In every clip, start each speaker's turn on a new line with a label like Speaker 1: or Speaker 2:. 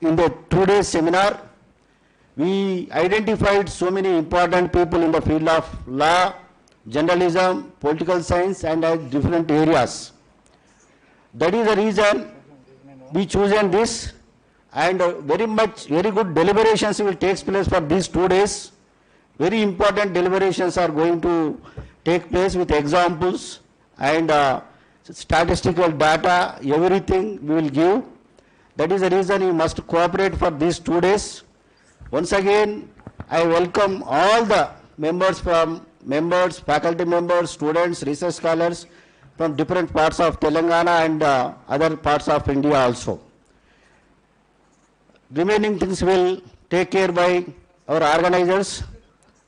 Speaker 1: in the 2 days seminar, we identified so many important people in the field of law, journalism, political science, and different areas. That is the reason we chosen this, and very good deliberations will take place for these 2 days. Very important deliberations are going to take place with examples and statistical data, everything we will give. That is the reason you must cooperate for these 2 days. Once again, I welcome all the members, faculty members, students, research scholars from different parts of Telangana and other parts of India also. Remaining things will take care by our organizers.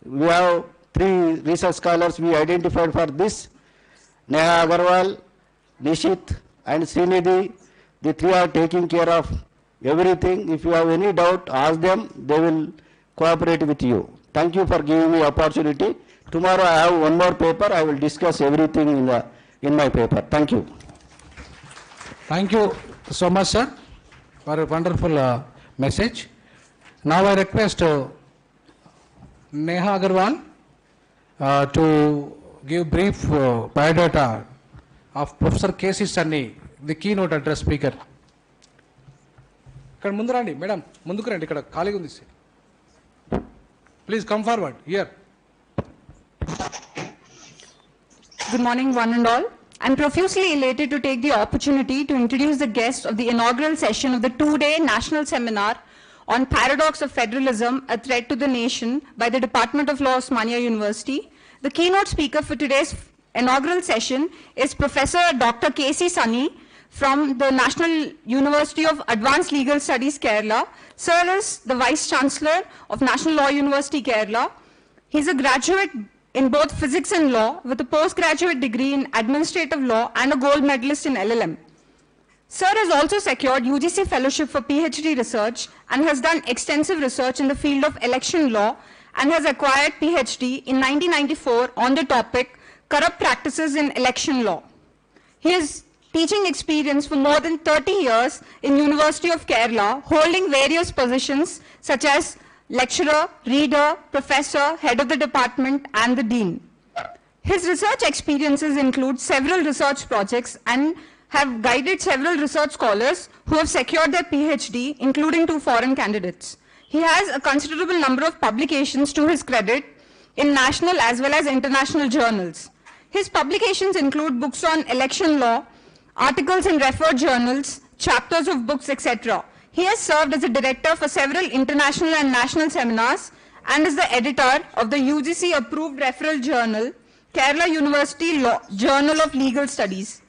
Speaker 1: We have 3 research scholars we identified for this. Neha Agarwal, Nishit and Srinidhi. The 3 are taking care of everything. If you have any doubt, ask them. They will cooperate with you. Thank you for giving me opportunity. Tomorrow I have one more paper. I will discuss everything in my paper. Thank you.
Speaker 2: Thank you so much, sir, for a wonderful message. Now I request Neha Agarwal to give brief biodata of Professor K.C. Sunny, the keynote address speaker. Ikkada mundu randi, madam, munduku randi, ikkada khaliga undi. Please come forward here.
Speaker 3: Good morning, one and all. I'm profusely elated to take the opportunity to introduce the guest of the inaugural session of the 2-day national seminar on Paradox of Federalism, a Threat to the Nation by the Department of Law, Osmania University. The keynote speaker for today's inaugural session is Professor Dr. K.C. Sunny from the National University of Advanced Legal Studies, Kerala. Sir is the Vice Chancellor of National Law University, Kerala. He's a graduate in both physics and law with a postgraduate degree in administrative law and a gold medalist in LLM. Sir has also secured UGC fellowship for PhD research and has done extensive research in the field of election law and has acquired PhD in 1994 on the topic Corrupt Practices in Election Law. He has teaching experience for more than 30 years in University of Kerala, holding various positions such as lecturer, reader, professor, head of the department, and the dean. His research experiences include several research projects and have guided several research scholars who have secured their PhD, including 2 foreign candidates. He has a considerable number of publications to his credit in national as well as international journals. His publications include books on election law, articles in referred journals, chapters of books, etc. He has served as a director for several international and national seminars and is the editor of the UGC-approved referral journal, Kerala University Journal of Legal Studies.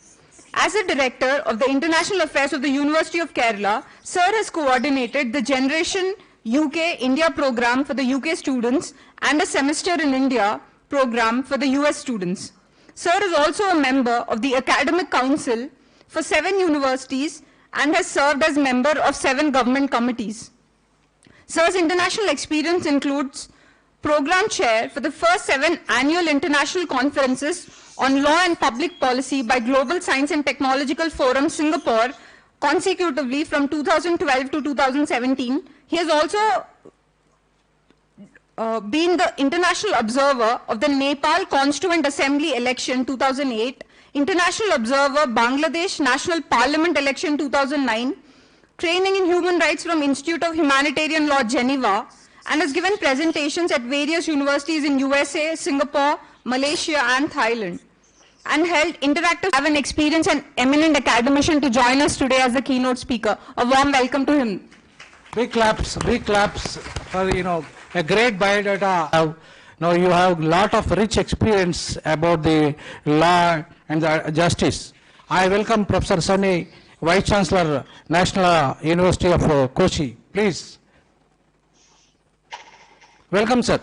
Speaker 3: As a director of the International Affairs of the University of Kerala, Sir has coordinated the Generation UK India program for the UK students and a Semester in India program for the US students. Sir is also a member of the Academic Council for 7 universities and has served as member of 7 government committees. Sir's international experience includes program chair for the first 7 annual international conferences on law and public policy by Global Science and Technological Forum, Singapore, consecutively from 2012 to 2017. He has also been the international observer of the Nepal Constituent Assembly election 2008, International Observer Bangladesh National Parliament election 2009, training in human rights from Institute of Humanitarian Law, Geneva, and has given presentations at various universities in USA, Singapore, Malaysia, and Thailand, and held interactive. Have an experienced and eminent academician to join us today as the keynote speaker. A warm welcome to him.
Speaker 2: Big claps for, a great biodata. Now you have a lot of rich experience about the law and the justice. I welcome Professor Sunny, Vice Chancellor, National University of Kochi. Please. Welcome, sir.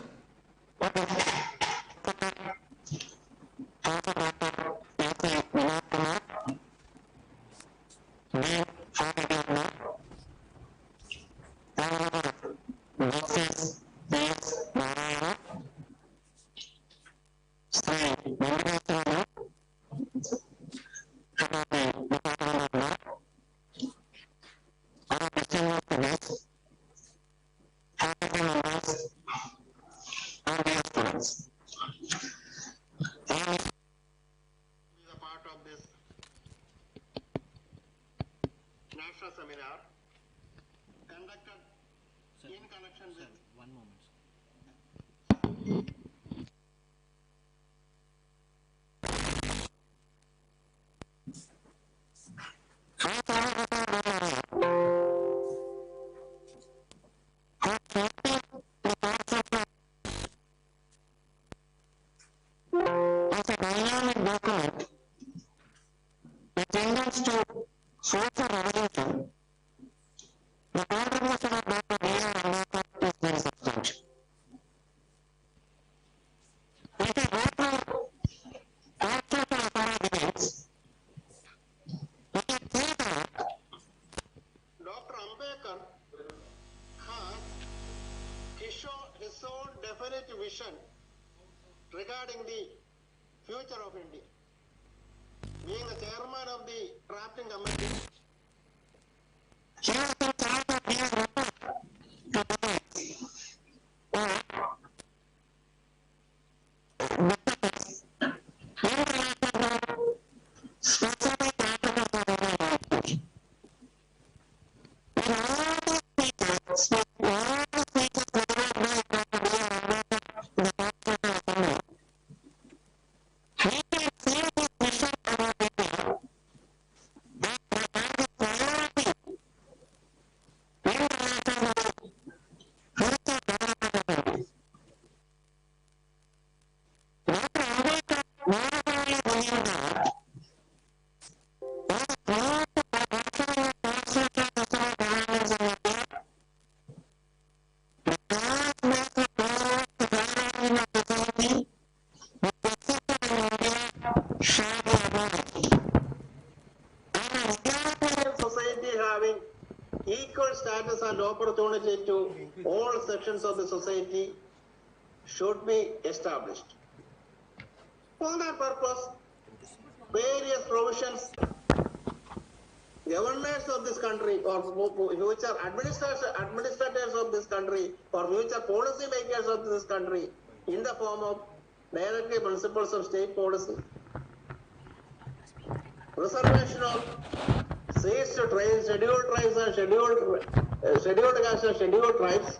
Speaker 4: in connection with...
Speaker 5: One moment.
Speaker 4: Dr. Ambedkar has his own definite vision regarding the future of India. Being the chairman of the drafting committee, society having equal status and opportunity to all sections of the society should be established. For that purpose, various provisions, governors of this country or future administrators of this country or future policy makers of this country in the form of directive principles of state policy, reservation of seats to scheduled tribes and scheduled castes and scheduled tribes,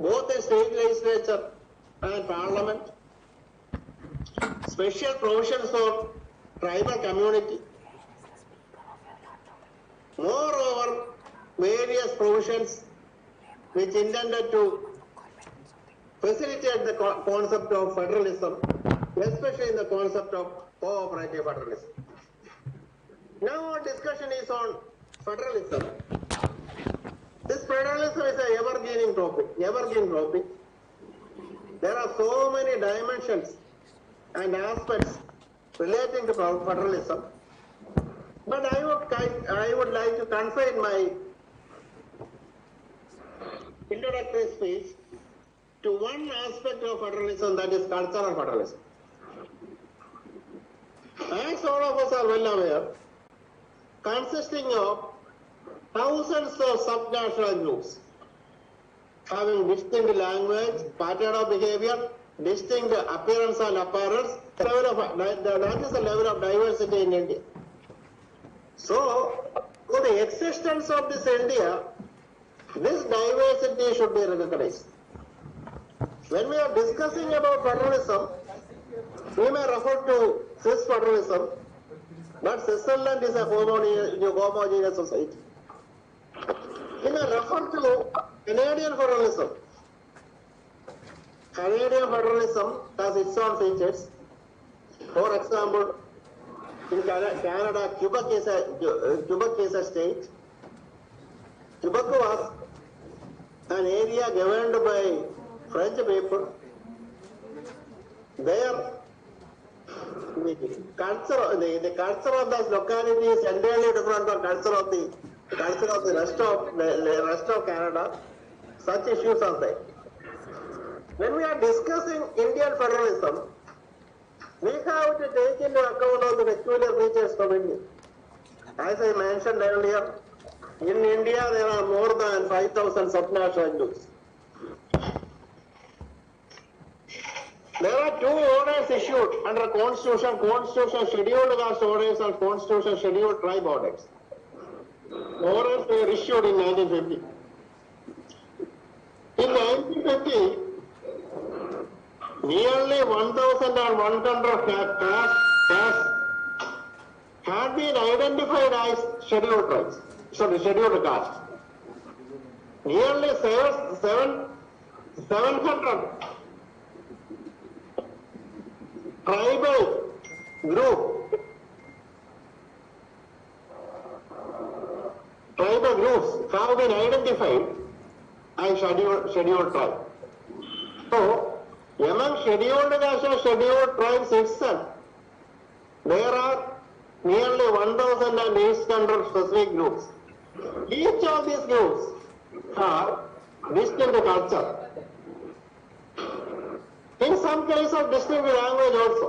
Speaker 4: both in state legislature and parliament, special provisions for tribal community. Moreover, various provisions which intended to facilitate the concept of federalism, especially in the concept of cooperative federalism. Now our discussion is on federalism. This federalism is an evergreen topic. There are so many dimensions and aspects relating to federalism. But I would like to confine my introductory speech to one aspect of federalism, that is cultural federalism. As all of us are well aware, consisting of thousands of subnational groups having distinct language, pattern of behavior, distinct appearance and apparels, that is the level of diversity in India. So, for the existence of this India, this diversity should be recognized. When we are discussing about federalism, we may refer to Swiss federalism, but Switzerland is a homogeneous society. We may refer to Canadian federalism. Canadian federalism has its own features. For example, in Canada, Quebec is a state. Quebec was an area governed by French people. There, the culture of that locality is entirely different from the culture of the rest of Canada. Such issues are there. When we are discussing Indian federalism, we have to take into account of the peculiar features of India. As I mentioned earlier, in India there are more than 5,000 subnational groups. There are two orders issued under Constitution Scheduled Caste Orders and Constitution Scheduled Tribe Orders. Orders were issued in 1950. In 1950, nearly 1,100 castes had been identified as scheduled tribes, scheduled castes. Nearly 700 tribal groups have been identified as scheduled tribe. So, among scheduled castes and scheduled tribes itself, there are nearly 1,800 specific groups. Each of these groups have distinct culture. In some cases, distinct language also.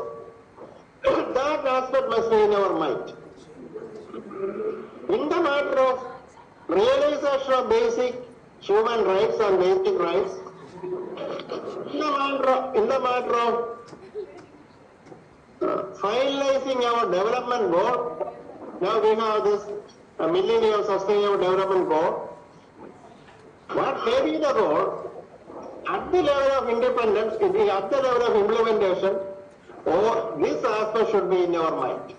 Speaker 4: That aspect must be in our mind. In the matter of realization of basic human rights and basic rights, in the matter of finalizing our development goal, now we have this Millennium Sustainable Development Goal. What may be the goal? At the level of independence, at the level of implementation, or this aspect should be in your mind.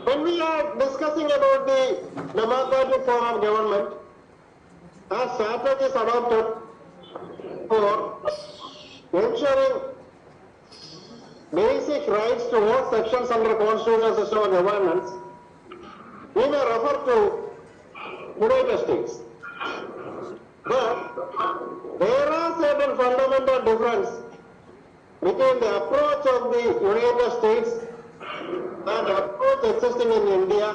Speaker 4: When we are discussing about the democratic form of government, a strategy is adopted for ensuring basic rights to all sections under constitutional system of governance, we may refer to United States. But there are certain fundamental differences between the approach of the United States and the approach existing in India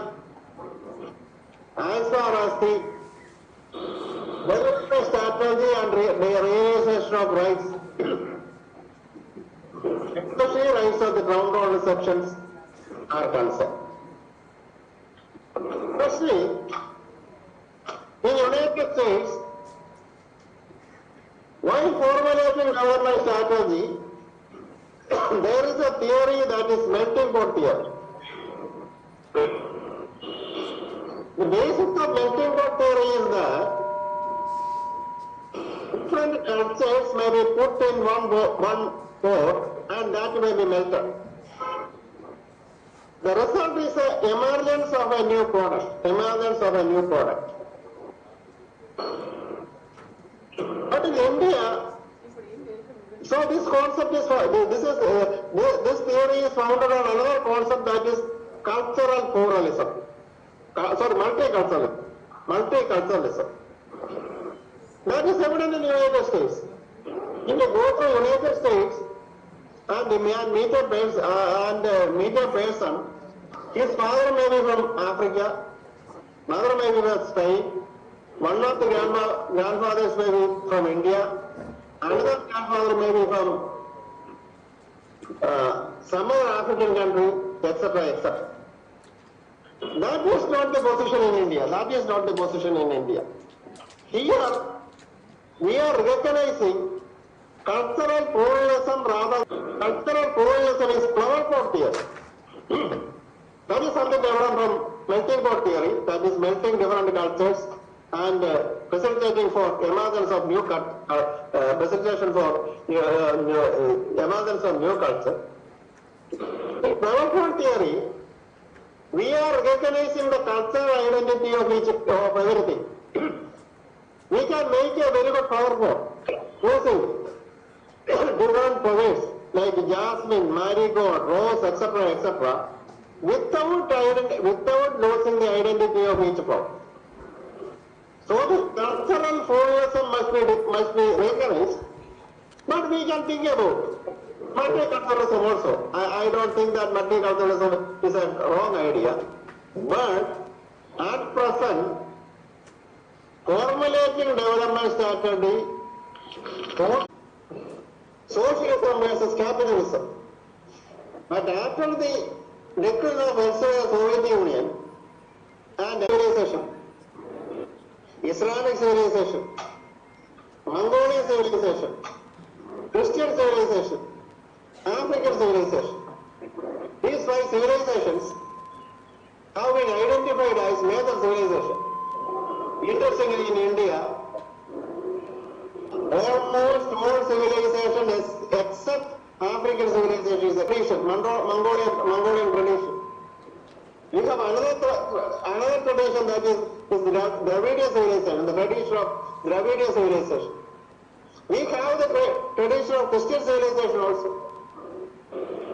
Speaker 4: as far as the development strategy and the realization of rights, especially rights of the ground order sections, are concerned. Firstly, in the United States, while formulating government strategy, there is a theory that is melting pot theory. The basis of melting pot theory is that different cultures may be put in one pot and that may be melted. The result is the emergence of a new product. But in India, so this concept is, this theory is founded on another concept, that is cultural pluralism. Multiculturalism. That is evident in the United States. If you go to the United States and meet a person, his father may be from Africa, mother may be from Spain, one of the grandfathers may be from India, another grandfather may be from some other African country, etc., etc. That is not the position in India. Here, we are recognizing cultural pluralism rather. Cultural pluralism is flower pot theory. That is something different from melting pot theory, that is melting different cultures and facilitating for emergence of new culture. In flower pot theory, we are recognizing the cultural identity of everything. We can make a very good flower pot using different flowers like jasmine, marigold, rose, etc., etc., without losing the identity of each flower. So the cultural pluralism must be recognized, but we can think about multiculturalism also. I don't think that multiculturalism is a wrong idea, but at present, formulating development strategy for socialism versus capitalism. But after the decline of Soviet Union and civilization, Islamic civilization, Mongolian civilization, Christian civilization, African civilization, these 5 civilizations have been identified as major civilizations. interestingly in India, almost all civilizations except African civilization is a tradition, Mongolian tradition. We have another tradition that is Dravidian civilization, the tradition of Dravidian civilization. We have the tradition of Christian civilization also.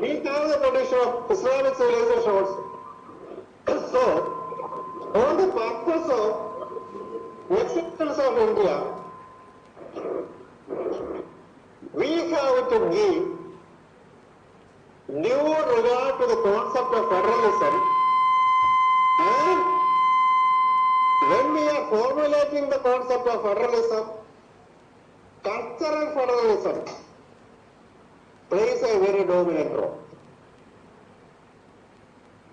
Speaker 4: We have the tradition of Islamic civilization also. So, on the purpose of acceptance of India, we have to give due regard to the concept of federalism, and when we are formulating the concept of federalism, cultural federalism plays a very dominant role.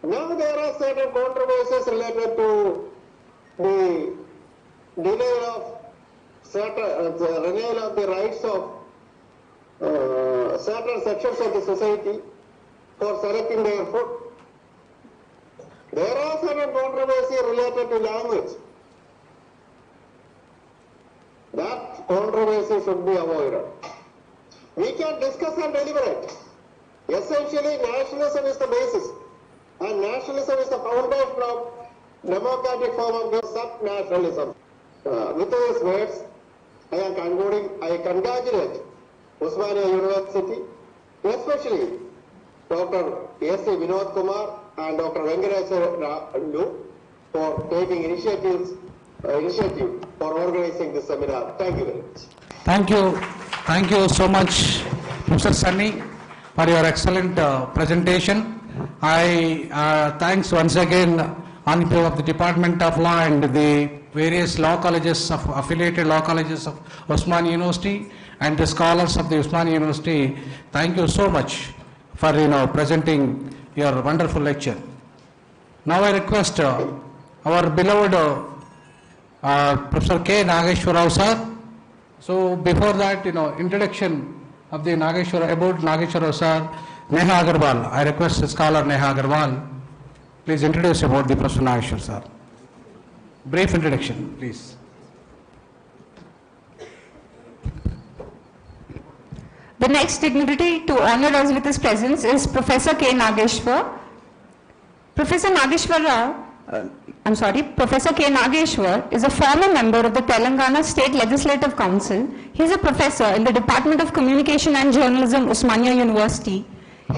Speaker 4: Now there are certain controversies related to the denial of the rights of certain sections of the society for selecting their food. There are certain controversies related to language. That controversy should be avoided. We can discuss and deliberate. Essentially, nationalism is the basis, and nationalism is the foundation of democratic form of sub-nationalism. With those words, I am concluding. I congratulate Osmania University, especially Dr. S.C. Vinod Kumar and Dr. Venkateswara for taking initiative for organizing this seminar. Thank you very much.
Speaker 2: Thank you so much, Mr. Sunny, for your excellent presentation. I thanks once again on behalf of the Department of Law and the various law colleges of affiliated law colleges of Osmania University and the scholars of the Osmania University. Thank you so much for presenting your wonderful lecture. Now I request our beloved Professor K. Nageshwar Rao sir. So before that, introduction of the about Nageshwar Rao sir, Neha Agarwal. I request the scholar Neha Agarwal. Please introduce about the Professor Nageshwar sir. Brief introduction, please.
Speaker 3: The next dignitary to honor us with his presence is Professor K. Nageshwar. Professor K. Nageshwar is a former member of the Telangana State Legislative Council. He is a professor in the Department of Communication and Journalism, Osmania University.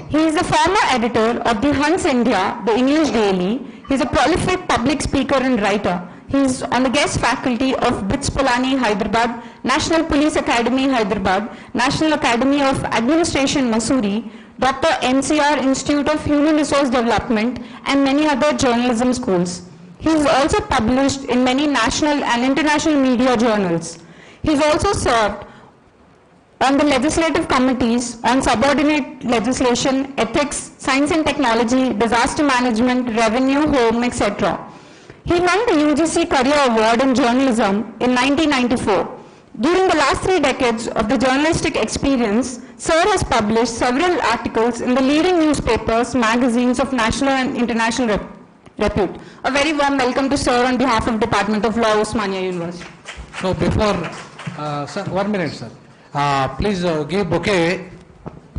Speaker 3: He is the former editor of the Hunts India, the English daily. He is a prolific public speaker and writer. He is on the guest faculty of BITS Pilani, Hyderabad, National Police Academy, Hyderabad, National Academy of Administration, Mussoorie, Dr. NCR Institute of Human Resource Development, and many other journalism schools. He is also published in many national and international media journals. He has also served on the legislative committees on subordinate legislation, ethics, science and technology, disaster management, revenue, home, etc. He won the UGC Career Award in Journalism in 1994. During the last 3 decades of the journalistic experience, Sir has published several articles in the leading newspapers, magazines of national and international repute. A very warm welcome to Sir on behalf of Department of Law, Osmania University.
Speaker 2: So before, sir, 1 minute, sir. Please give bouquet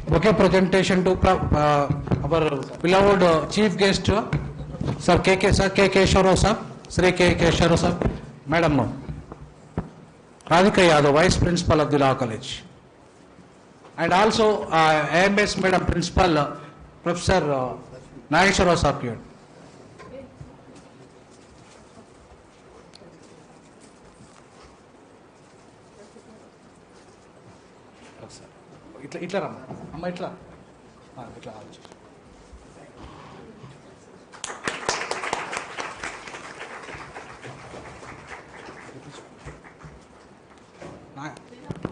Speaker 2: presentation to our beloved chief guest, Sir K. Keshwar sir, Sri K. Keshwar sir, Madam Radhika Yadav, Vice Principal of the Law College, and also AMS Madam Principal, Professor Nageshwar sir. ఇట్లా రమ్మ అమ్మ ఇట్లా ఇట్లా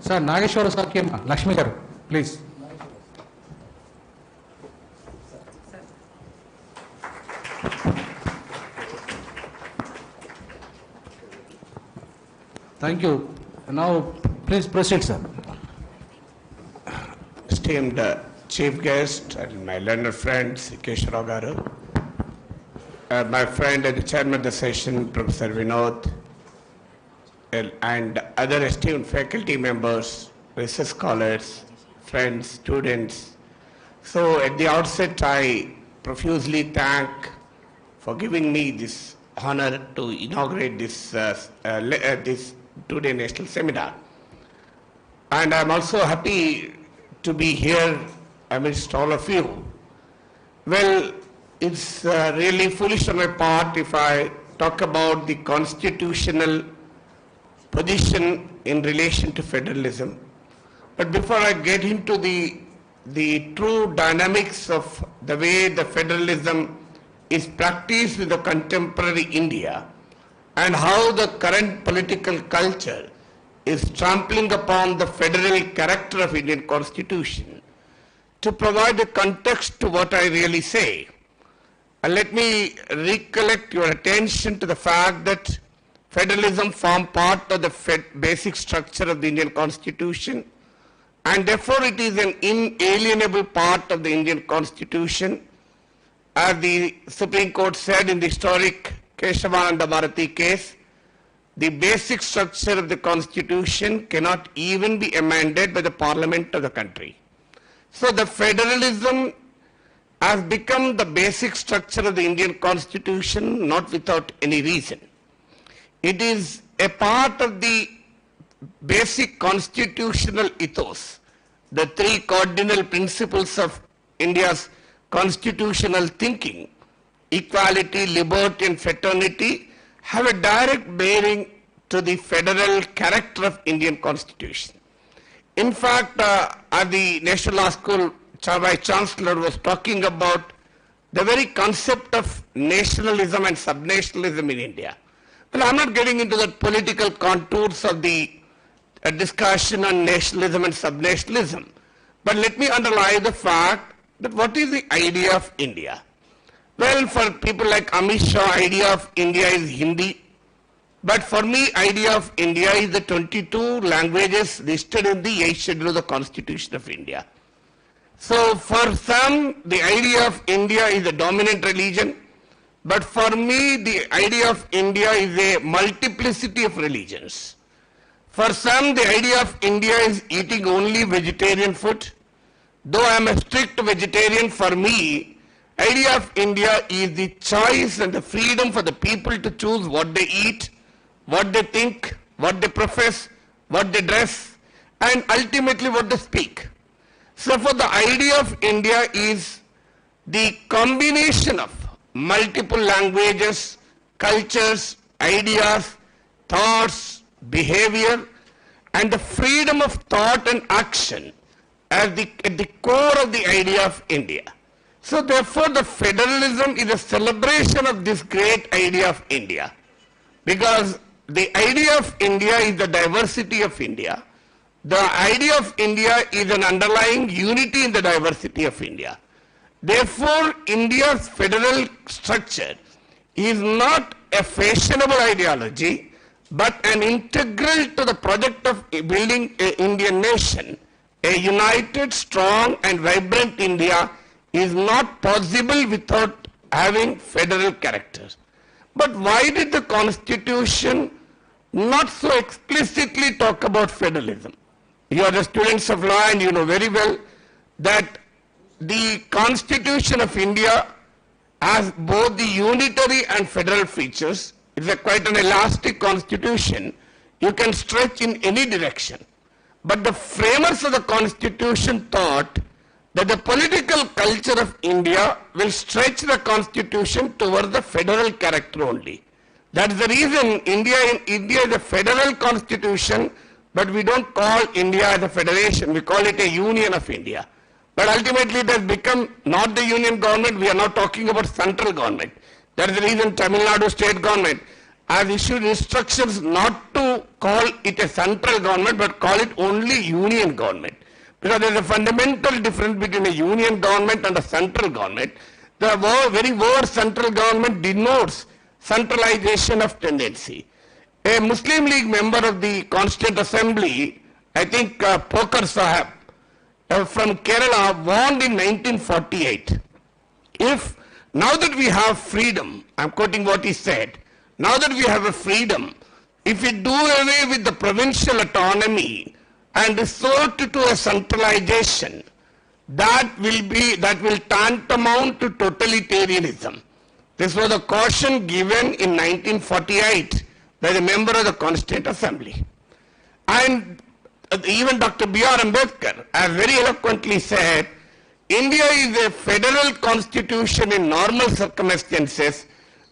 Speaker 2: sir Nageswara సార్కి అమ్మ లక్ష్మి గారు please. Thank you. Now please proceed, sir.
Speaker 5: Esteemed chief guest and my learned friend Keshwar Garu, my friend and the chairman of the session, Professor Vinod, and other esteemed faculty members, research scholars, friends, students. So at the outset, I profusely thank for giving me this honor to inaugurate this, this two-day national seminar. And I'm also happy to be here amidst all of you. Well, it's really foolish on my part if I talk about the constitutional position in relation to federalism. But before I get into the true dynamics of the way the federalism is practiced in the contemporary India and how the current political culture is trampling upon the federal character of Indian Constitution, to provide a context to what I really say, let me recollect your attention to the fact that federalism forms part of the basic structure of the Indian Constitution, and therefore it is an inalienable part of the Indian Constitution. As the Supreme Court said in the historic Keshavananda Bharati case, the basic structure of the Constitution cannot even be amended by the Parliament of the country. So the federalism has become the basic structure of the Indian Constitution, not without any reason. It is a part of the basic constitutional ethos, the three cardinal principles of India's constitutional thinking: equality, liberty, and fraternity, have a direct bearing to the federal character of Indian Constitution. In fact, at the National Law School, Vice Chancellor was talking about the very concept of nationalism and subnationalism in India. Well, I'm not getting into the political contours of the discussion on nationalism and subnationalism, but let me underline the fact that what is the idea of India? Well, for people like Amit Shah, idea of India is Hindi. But for me, idea of India is the 22 languages listed in the 8th schedule of the Constitution of India. So for some, the idea of India is the dominant religion. But for me, the idea of India is a multiplicity of religions. For some, the idea of India is eating only vegetarian food. Though I am a strict vegetarian, for me, idea of India is the choice and the freedom for the people to choose what they eat, what they think, what they profess, what they dress, and ultimately what they speak. So for the idea of India is the combination of multiple languages, cultures, ideas, thoughts, behavior, and the freedom of thought and action at the core of the idea of India. So therefore the federalism is a celebration of this great idea of India, because the idea of India is the diversity of India. The idea of India is an underlying unity in the diversity of India. Therefore, India's federal structure is not a fashionable ideology, but an integral to the project of building an Indian nation. A united, strong, and vibrant India is not possible without having federal character. But why did the Constitution not so explicitly talk about federalism? You are the students of law and you know very well that the Constitution of India has both the unitary and federal features. It's quite an elastic constitution. You can stretch in any direction. But the framers of the Constitution thought that the political culture of India will stretch the Constitution towards the federal character only. That's the reason India is a federal constitution, but we don't call India as a federation. We call it a union of India. But ultimately it has become not the union government. We are now talking about central government. That is the reason Tamil Nadu state government has issued instructions not to call it a central government, but call it only union government. Because there is a fundamental difference between a union government and a central government. The very word central government denotes centralization of tendency. A Muslim League member of the Constituent Assembly, I think Pokar Sahab, from Kerala, warned in 1948, if now that we have freedom, I'm quoting what he said, now that we have a freedom, if we do away with the provincial autonomy and resort to a centralization, that will tantamount to totalitarianism. This was a caution given in 1948 by the member of the Constituent Assembly. And even Dr. B.R. Ambedkar has very eloquently said, India is a federal constitution in normal circumstances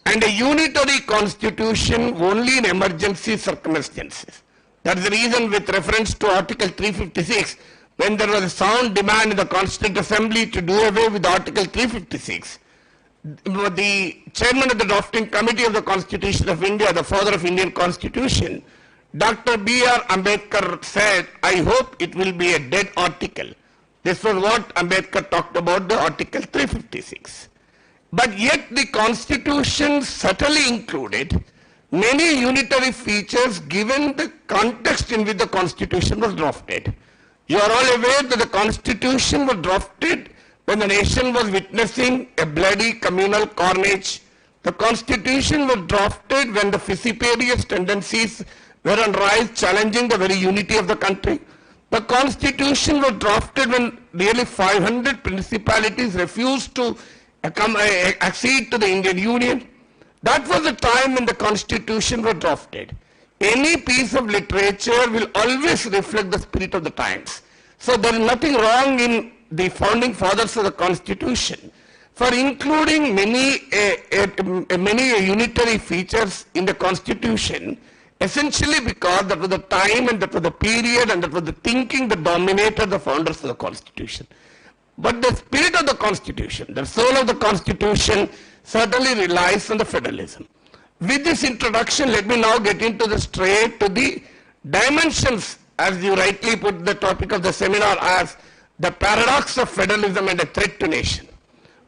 Speaker 5: and a unitary constitution only in emergency circumstances. That's the reason, with reference to Article 356, when there was a sound demand in the Constituent Assembly to do away with Article 356, the chairman of the drafting committee of the Constitution of India, the father of Indian Constitution, Dr. B.R. Ambedkar said, I hope it will be a dead article. This was what Ambedkar talked about, the Article 356. But yet the Constitution certainly included many unitary features given the context in which the Constitution was drafted. You are all aware that the Constitution was drafted when the nation was witnessing a bloody communal carnage. The Constitution was drafted when the vociferous tendencies were on rise, challenging the very unity of the country. The Constitution was drafted when nearly 500 principalities refused to accede to the Indian Union. That was the time when the Constitution was drafted. Any piece of literature will always reflect the spirit of the times. So there is nothing wrong in the founding fathers of the Constitution for including many unitary features in the Constitution, essentially because that was the time and that was the period and that was the thinking that dominated the founders of the Constitution. But the spirit of the Constitution, the soul of the Constitution, certainly relies on the federalism. With this introduction, let me now get into the straight to the dimensions, as you rightly put the topic of the seminar as the paradox of federalism and a threat to nation.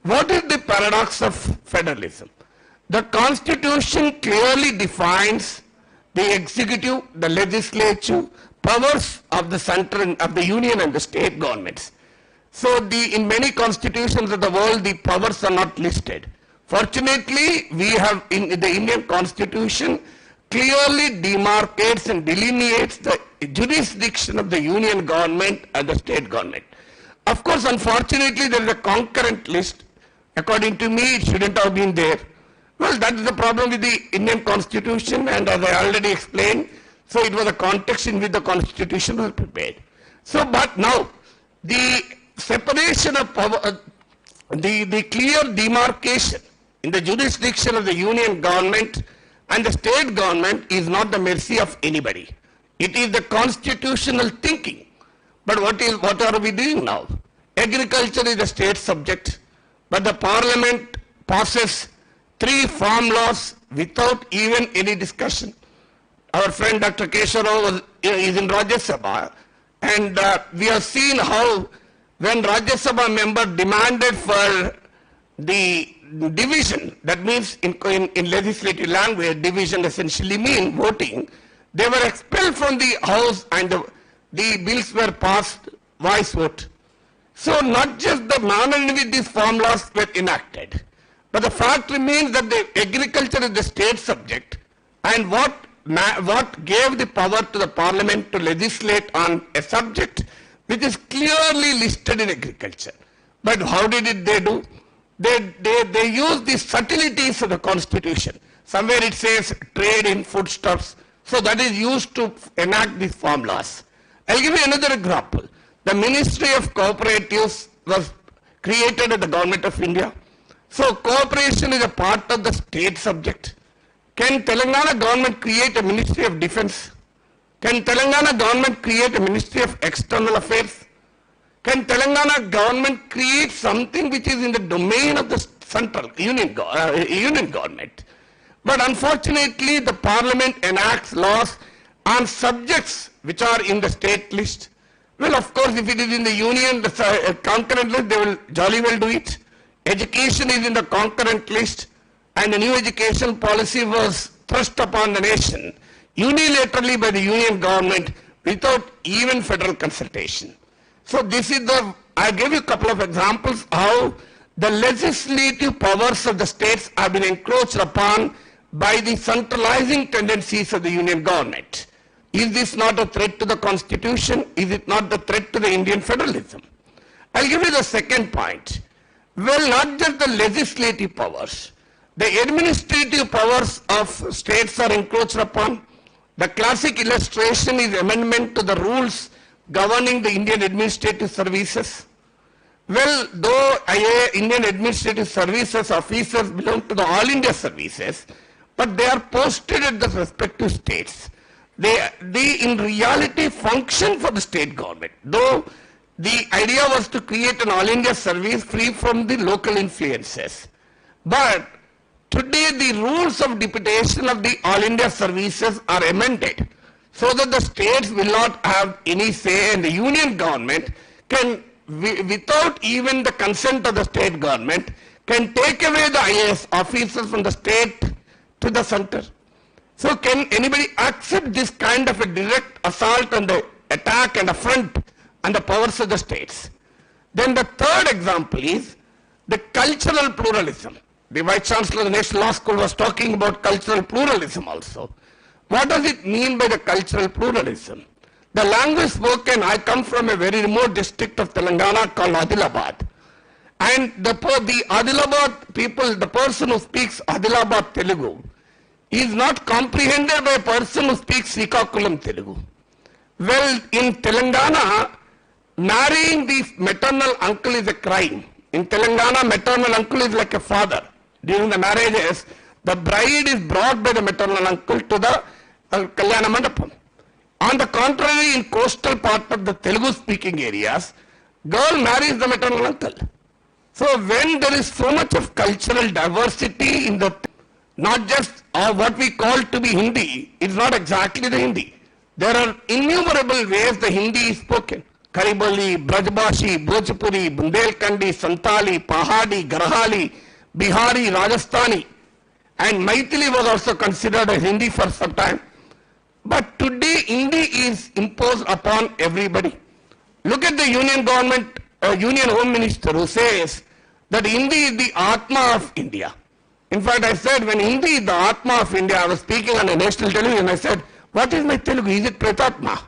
Speaker 5: What is the paradox of federalism? The Constitution clearly defines the executive, the legislature, powers of the center, of the union and the state governments. So in many constitutions of the world, the powers are not listed. Fortunately, we have in the Indian Constitution clearly demarcates and delineates the jurisdiction of the union government and the state government. Of course, unfortunately, there is a concurrent list. According to me, it shouldn't have been there. Well, that is the problem with the Indian Constitution, and as I already explained, so it was a context in which the Constitution was prepared. So, but now, the separation of power, the clear demarcation in the jurisdiction of the union government and the state government is not the mercy of anybody. It is the constitutional thinking. But what are we doing now? Agriculture is a state subject, but the parliament passes 3 farm laws without even any discussion. Our friend Dr. Kesharov is in Rajya Sabha, and we have seen how when Rajya Sabha member demanded for the division, that means in legislative language, division essentially means voting, they were expelled from the house and the bills were passed voice vote. So not just the manner in which these farm laws were enacted, but the fact remains that the agriculture is the state subject, and what gave the power to the parliament to legislate on a subject which is clearly listed in agriculture. But how did they do? They use the subtleties of the Constitution. Somewhere it says trade in foodstuffs, so that is used to enact these farm laws. I'll give you another example. The Ministry of Cooperatives was created at the Government of India. So cooperation is a part of the state subject. Can Telangana government create a Ministry of Defense? Can Telangana government create a Ministry of External Affairs? Can Telangana government create something which is in the domain of the central union government? But unfortunately, the parliament enacts laws on subjects which are in the state list. Well, of course, if it is in the union, the concurrent list, they will jolly well do it. Education is in the concurrent list, and the new education policy was thrust upon the nation unilaterally by the union government without even federal consultation. So this is I gave you a couple of examples how the legislative powers of the states have been encroached upon by the centralizing tendencies of the union government. Is this not a threat to the constitution? Is it not the threat to the Indian federalism? I'll give you the second point. Well, not just the legislative powers. The administrative powers of states are encroached upon. The classic illustration is amendment to the rules governing the Indian administrative services. Well, though Indian administrative services officers belong to the All India services, but they are posted at the respective states. They in reality function for the state government, though the idea was to create an All India service free from the local influences. But today the rules of deputation of the All India services are amended so that the states will not have any say, and the union government can, without even the consent of the state government, can take away the IAS officers from the state to the center. So can anybody accept this kind of a direct assault and the attack and affront on the powers of the states? Then the third example is the cultural pluralism. The Vice Chancellor of the National Law School was talking about cultural pluralism also. What does it mean by the cultural pluralism? The language spoken, I come from a very remote district of Telangana called Adilabad. And the Adilabad people, the person who speaks Adilabad Telugu, is not comprehended by a person who speaks Srikakulam Telugu. Well, in Telangana, marrying the maternal uncle is a crime. In Telangana, maternal uncle is like a father. During the marriages, the bride is brought by the maternal uncle to the Kalyana Mandapam. On the contrary, in coastal part of the Telugu speaking areas, girl marries the maternal uncle. So when there is so much of cultural diversity in the, not just what we call to be Hindi, it's not exactly the Hindi. There are innumerable ways the Hindi is spoken. Karibali, Brajbashi, Bhojpuri, Bundelkhandi, Santali, Pahadi, Garhali, Bihari, Rajasthani, and Maithili was also considered as Hindi for some time. But today Hindi is imposed upon everybody. Look at the union government, union home minister who says that Hindi is the Atma of India. In fact, I said when Hindi is the Atma of India, I was speaking on a national television, I said, what is my Telugu? Is it Pretatma?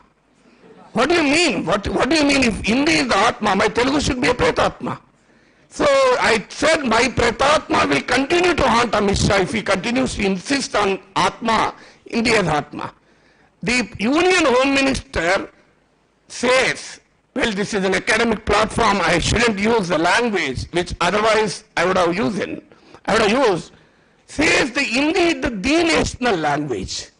Speaker 5: What do you mean? What do you mean if Hindi is the Atma, my Telugu should be a Pretatma? So I said my Pretatma will continue to haunt Amit Shah if he continues to insist on Atma, India's Atma. The Union Home Minister says, well, this is an academic platform, I shouldn't use the language which otherwise I would have used, says the Hindi is the national language.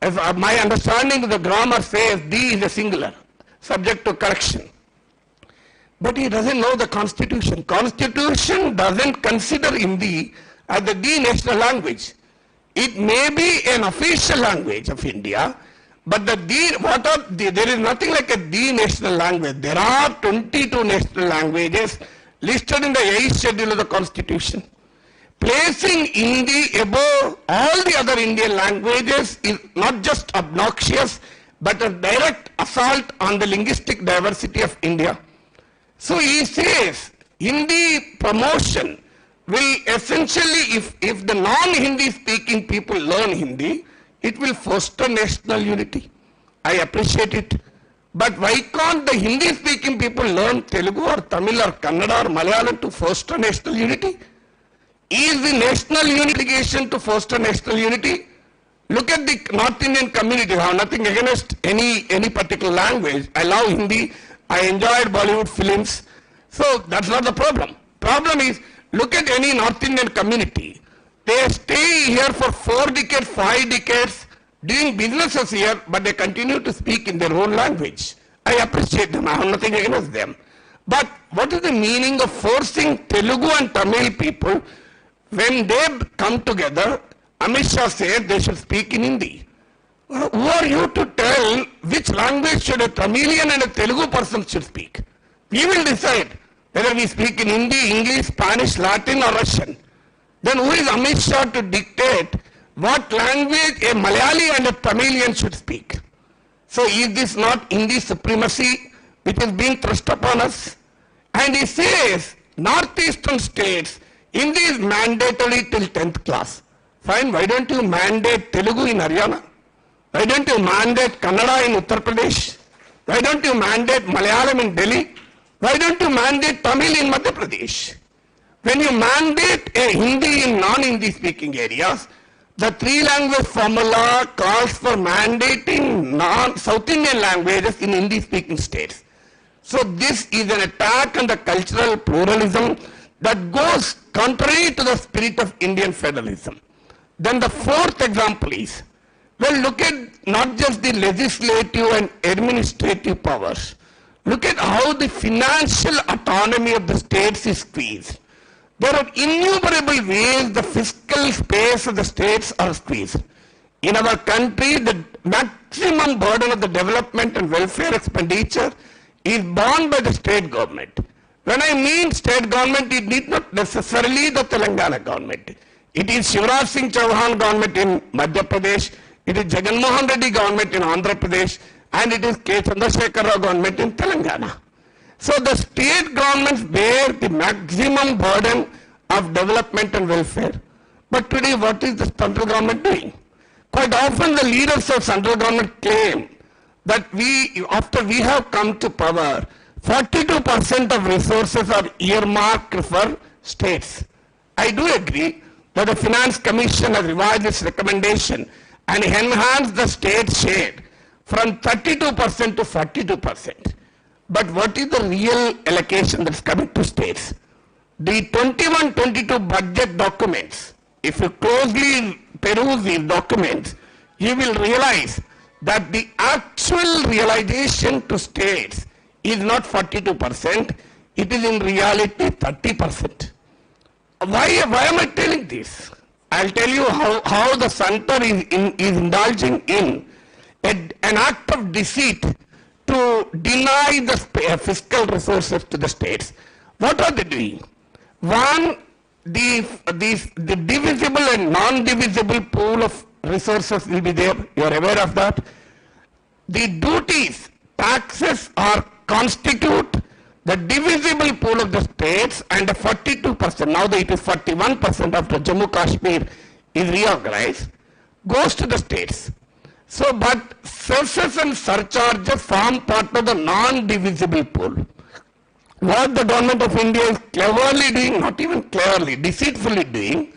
Speaker 5: As my understanding of the grammar says, the is a singular, subject to correction. But he doesn't know the Constitution. Constitution doesn't consider Hindi as the national language. It may be an official language of India, but there is nothing like a national language. There are 22 national languages listed in the 8th schedule of the Constitution. Placing Hindi above all the other Indian languages is not just obnoxious, but a direct assault on the linguistic diversity of India. So he says, Hindi promotion will essentially, if the non-Hindi speaking people learn Hindi, it will foster national unity. I appreciate it. But why can't the Hindi speaking people learn Telugu or Tamil or Kannada or Malayalam to foster national unity? Is the national obligation to foster national unity? Look at the North Indian community. I have nothing against any particular language. I love Hindi. I enjoyed Bollywood films. So that's not the problem. Problem is, look at any North Indian community. They stay here for 4 decades, 5 decades, doing businesses here, but they continue to speak in their own language. I appreciate them. I have nothing against them. But what is the meaning of forcing Telugu and Tamil people? When they come together, Amit Shah said they should speak in Hindi. Who are you to tell which language should a Tamilian and a Telugu person should speak? We will decide whether we speak in Hindi, English, Spanish, Latin or Russian. Then who is Amit Shah to dictate what language a Malayali and a Tamilian should speak? So is this not Hindi supremacy which is being thrust upon us? And he says, northeastern states, Hindi is mandatory till 10th class. Fine, why don't you mandate Telugu in Haryana? Why don't you mandate Kannada in Uttar Pradesh? Why don't you mandate Malayalam in Delhi? Why don't you mandate Tamil in Madhya Pradesh? When you mandate a Hindi in non-Hindi speaking areas, the three-language formula calls for mandating non-South Indian languages in Hindi-speaking states. So this is an attack on the cultural pluralism that goes contrary to the spirit of Indian federalism. Then the fourth example is, well, look at not just the legislative and administrative powers. Look at how the financial autonomy of the states is squeezed. There are innumerable ways the fiscal space of the states are squeezed. In our country, the maximum burden of the development and welfare expenditure is borne by the state government. When I mean state government, it need not necessarily the Telangana government. It is Shivraj Singh Chauhan government in Madhya Pradesh, it is Jagan Mohan Reddy government in Andhra Pradesh, and it is K. Chandrasekhar Rao government in Telangana. So the state governments bear the maximum burden of development and welfare. But today, what is the central government doing? Quite often the leaders of central government claim that after we have come to power, 42% of resources are earmarked for states. I do agree that the Finance Commission has revised its recommendation and enhanced the state share from 32% to 42%. But what is the real allocation that's coming to states? The 21-22 budget documents, if you closely peruse these documents, you will realize that the actual realization to states is not 42%, it is in reality 30%. Why am I telling this? I'll tell you how the center is indulging in an act of deceit to deny the fiscal resources to the states. What are they doing? One, the divisible and non-divisible pool of resources will be there. You are aware of that. The duties, taxes constitute the divisible pool of the states, and 42%, now it is 41% after Jammu Kashmir is reorganized, goes to the states. So, but cesses and surcharges form part of the non-divisible pool. What the government of India is cleverly doing, not even cleverly, deceitfully doing,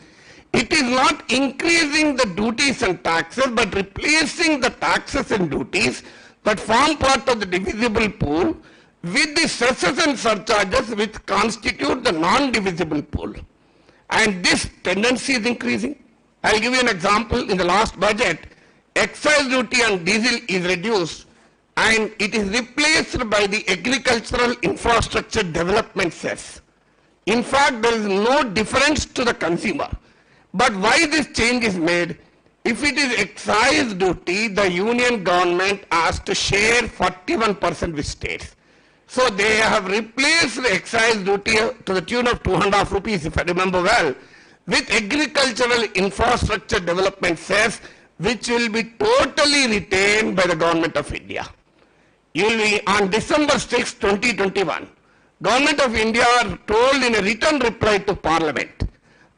Speaker 5: it is not increasing the duties and taxes, but replacing the taxes and duties that form part of the divisible pool with the cesses and surcharges which constitute the non-divisible pool. And this tendency is increasing. I'll give you an example. In the last budget, excise duty on diesel is reduced and it is replaced by the agricultural infrastructure development cess. In fact, there is no difference to the consumer. But why this change is made? If it is excise duty, the union government has to share 41% with states. So they have replaced the excise duty to the tune of 2.5 rupees, if I remember well, with agricultural infrastructure development cess, which will be totally retained by the government of India. You will be on December 6, 2021, Government of India told in a written reply to Parliament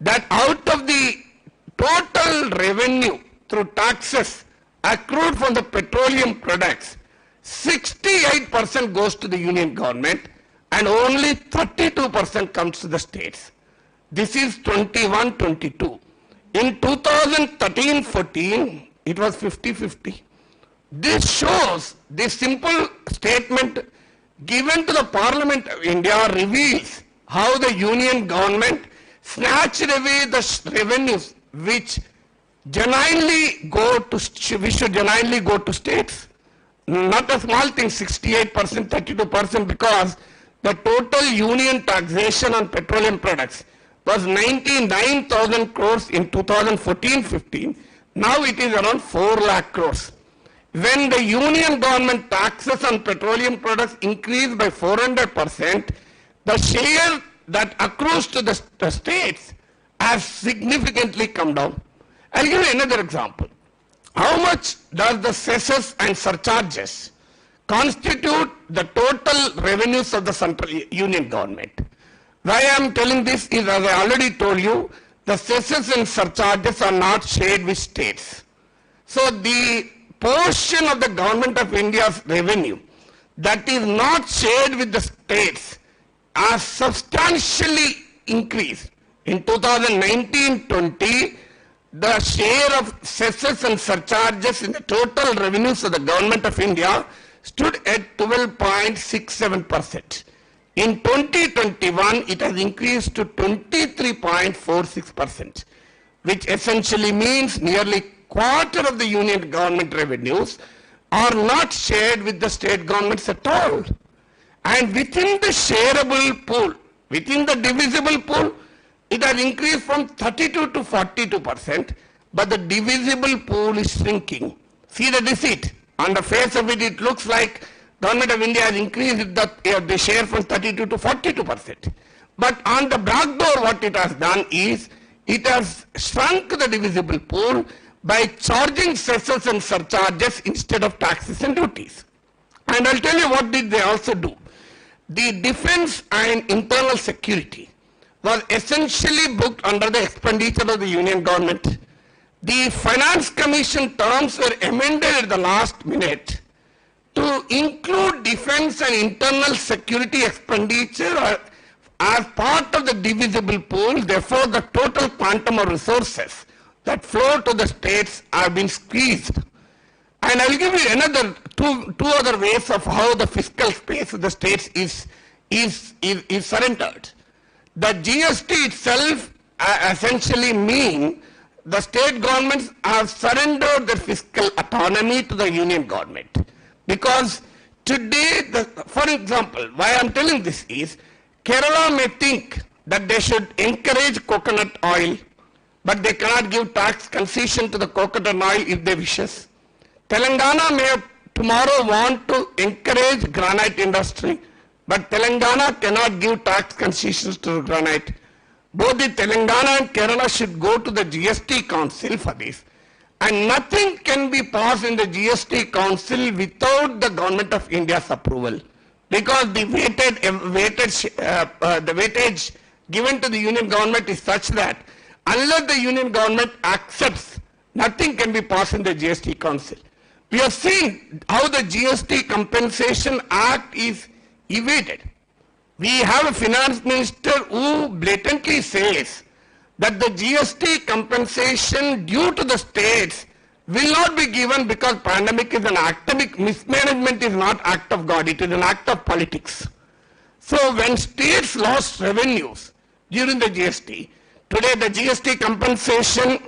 Speaker 5: that out of the total revenue through taxes accrued from the petroleum products, 68% goes to the union government and only 32% comes to the states. This is 21-22. In 2013-14, it was 50-50. This shows, this simple statement given to the Parliament of India reveals how the union government snatched away the revenues which genuinely should genuinely go to states. Not a small thing, 68%, 32%, because the total union taxation on petroleum products was 99,000 crores in 2014-15. Now it is around 4 lakh crores. When the union government taxes on petroleum products increase by 400%, the share that accrues to the states has significantly come down. I'll give you another example. How much does the cesses and surcharges constitute the total revenues of the central union government? Why I am telling this is, as I already told you, the cesses and surcharges are not shared with states. So the portion of the Government of India's revenue that is not shared with the states are substantially increased. In 2019-20, the share of cesses and surcharges in the total revenues of the Government of India stood at 12.67%. In 2021, it has increased to 23.46%, which essentially means nearly quarter of the union government revenues are not shared with the state governments at all. And within the shareable pool, within the divisible pool, it has increased from 32 to 42%, but the divisible pool is shrinking. See the deceit. On the face of it, it looks like Government of India has increased the share from 32 to 42%. But on the back door, what it has done is, it has shrunk the divisible pool by charging cesses and surcharges instead of taxes and duties. And I'll tell you what did they also do. The defense and internal security was essentially booked under the expenditure of the union government. The Finance Commission terms were amended at the last minute to include defense and internal security expenditure as part of the divisible pool. Therefore, the total quantum of resources that flow to the states have been squeezed. And I will give you another two other ways of how the fiscal space of the states is surrendered. The GST itself essentially means the state governments have surrendered their fiscal autonomy to the union government. Because today, for example, why I am telling this is, Kerala may think that they should encourage coconut oil, but they cannot give tax concession to the coconut oil if they wishes. Telangana may tomorrow want to encourage granite industry, but Telangana cannot give tax concessions to the granite. Both the Telangana and Kerala should go to the GST Council for this. And nothing can be passed in the GST Council without the Government of India's approval. Because the weightage given to the union government is such that unless the union government accepts, nothing can be passed in the GST Council. We have seen how the GST Compensation Act is evaded. We have a finance minister who blatantly says that the GST compensation due to the states will not be given because pandemic is an academic mismanagement is not act of God, it is an act of politics. So when states lost revenues during the GST, today the GST compensation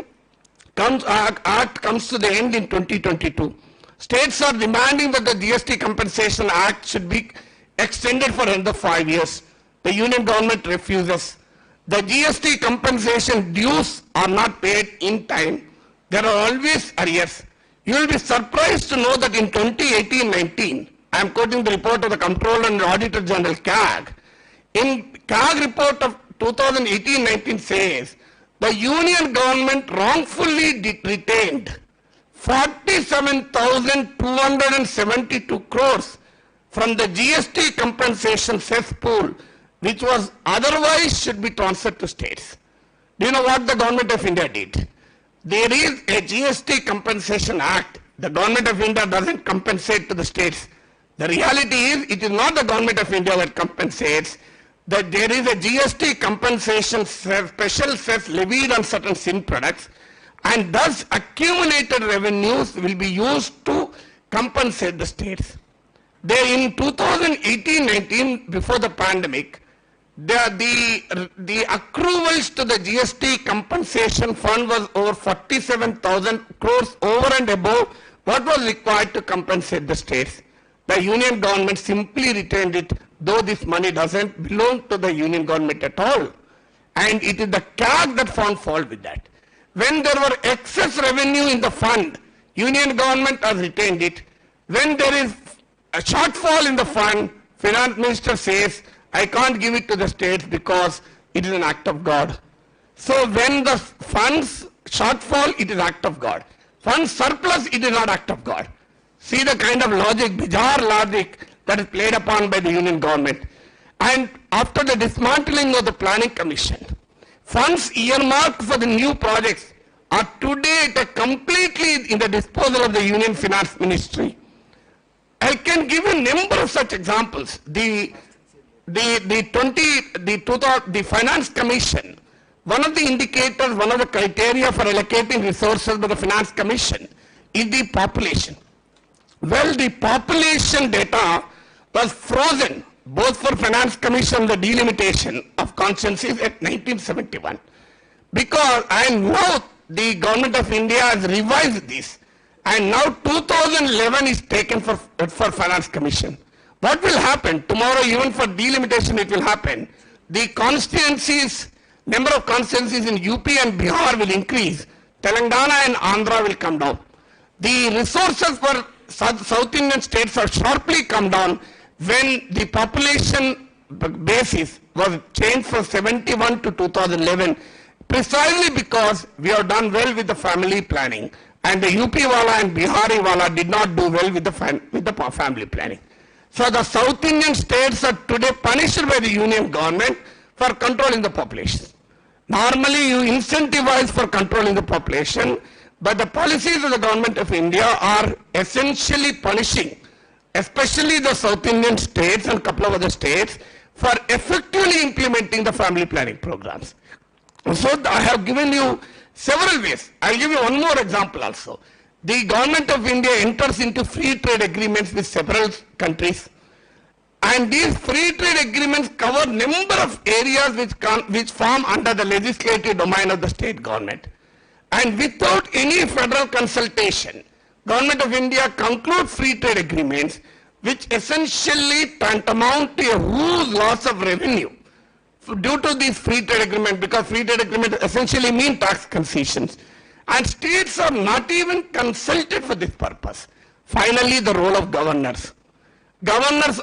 Speaker 5: act comes to the end in 2022. States are demanding that the GST compensation act should be extended for another 5 years. The union government refuses. The GST compensation dues are not paid in time. There are always arrears. You will be surprised to know that in 2018-19, I am quoting the report of the Comptroller and Auditor General CAG. In CAG report of 2018-19 says, the union government wrongfully retained 47,272 crores from the GST compensation cess pool, which was otherwise should be transferred to states. Do you know what the Government of India did? There is a GST Compensation Act. The Government of India doesn't compensate to the states. The reality is, it is not the Government of India that compensates, that there is a GST compensation special cess levied on certain sin products, and thus accumulated revenues will be used to compensate the states. There in 2018-19, before the pandemic, the accruals to the GST compensation fund was over 47,000 crores over and above what was required to compensate the states. The union government simply retained it, though this money doesn't belong to the union government at all. And it is the CAG that found fault with that. When there were excess revenue in the fund, union government has retained it. When there is a shortfall in the fund, finance minister says, I can't give it to the states because it is an act of God. So when the funds shortfall, it is act of God. Funds surplus, it is not act of God. See the kind of logic, bizarre logic that is played upon by the union government. And after the dismantling of the planning commission, Funds earmarked for the new projects are today completely in the disposal of the Union Finance Ministry. I can give a number of such examples. The Finance Commission, one of the indicators, one of the criteria for allocating resources by the Finance Commission is the population. Well, the population data was frozen both for Finance Commission, the delimitation of consciences at 1971. Because, and now the Government of India has revised this, and now 2011 is taken for Finance Commission. What will happen? Tomorrow, even for delimitation, it will happen. The constituencies, number of constituencies in UP and Bihar will increase. Telangana and Andhra will come down. The resources for South Indian states have sharply come down when the population basis was changed from 71 to 2011, precisely because we have done well with the family planning, and the UP wala and Bihari wala did not do well with the family planning. So the South Indian states are today punished by the Union government for controlling the population. Normally you incentivize for controlling the population, but the policies of the Government of India are essentially punishing, especially the South Indian states and a couple of other states, for effectively implementing the family planning programs. So I have given you several ways. I'll give you one more example also. The Government of India enters into free trade agreements with several countries, and these free trade agreements cover number of areas which form under the legislative domain of the state government. And without any federal consultation, Government of India concludes free trade agreements which essentially tantamount to a huge loss of revenue due to these free trade agreements, because free trade agreements essentially mean tax concessions. And states are not even consulted for this purpose. Finally, the role of governors. Governors,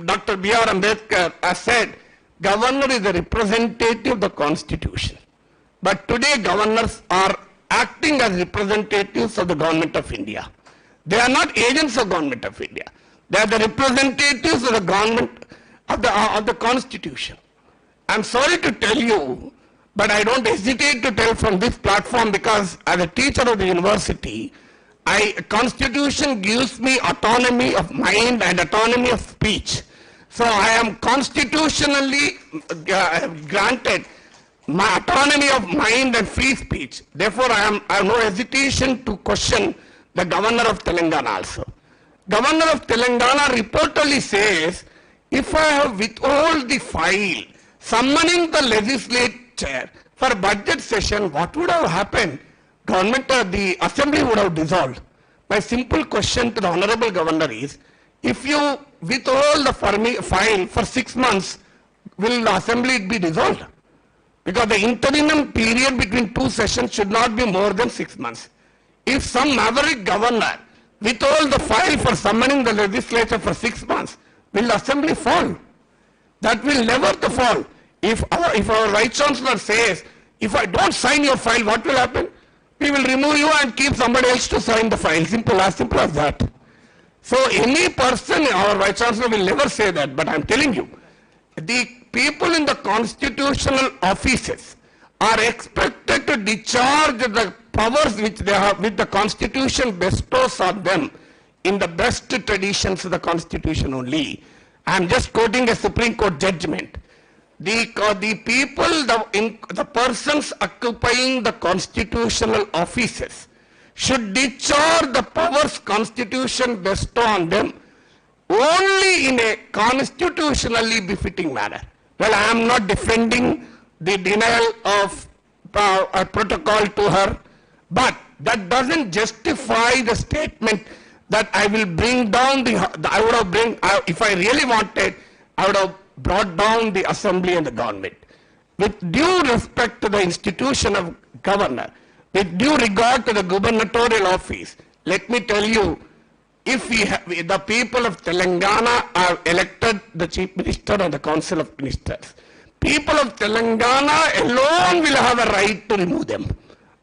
Speaker 5: Dr. B.R. Ambedkar has said, governor is the representative of the Constitution. But today governors are acting as representatives of the Government of India. They are not agents of Government of India. They are the representatives of the government of the Constitution. I'm sorry to tell you, but I don't hesitate to tell from this platform, because as a teacher of the university, Constitution gives me autonomy of mind and autonomy of speech. So I am constitutionally granted my autonomy of mind and free speech. Therefore, I have no hesitation to question the Governor of Telangana also. Governor of Telangana reportedly says, if I have withhold the file summoning the legislature for budget session, what would have happened? The assembly would have dissolved. My simple question to the Honorable Governor is, if you withhold the file for 6 months, will the assembly be dissolved? Because the interim period between 2 sessions should not be more than 6 months. If some maverick governor withhold the file for summoning the legislature for 6 months, will the assembly fall? That will never fall. If our Vice Chancellor says, if I don't sign your file, what will happen? We will remove you and keep somebody else to sign the file. As simple as that. So any person, our Vice Chancellor will never say that, but I'm telling you, the people in the constitutional offices are expected to discharge the powers which they have, which the Constitution bestows on them in the best traditions of the Constitution only. I'm just quoting a Supreme Court judgment. The people, the persons occupying the constitutional offices should discharge the powers Constitution bestows on them only in a constitutionally befitting manner. Well, I am not defending the denial of a protocol to her, but that doesn't justify the statement that I will bring down if I really wanted, I would have brought down the assembly and the government. With due respect to the institution of governor, with due regard to the gubernatorial office, let me tell you, if the people of Telangana have elected the Chief Minister and the Council of Ministers, people of Telangana alone will have a right to remove them.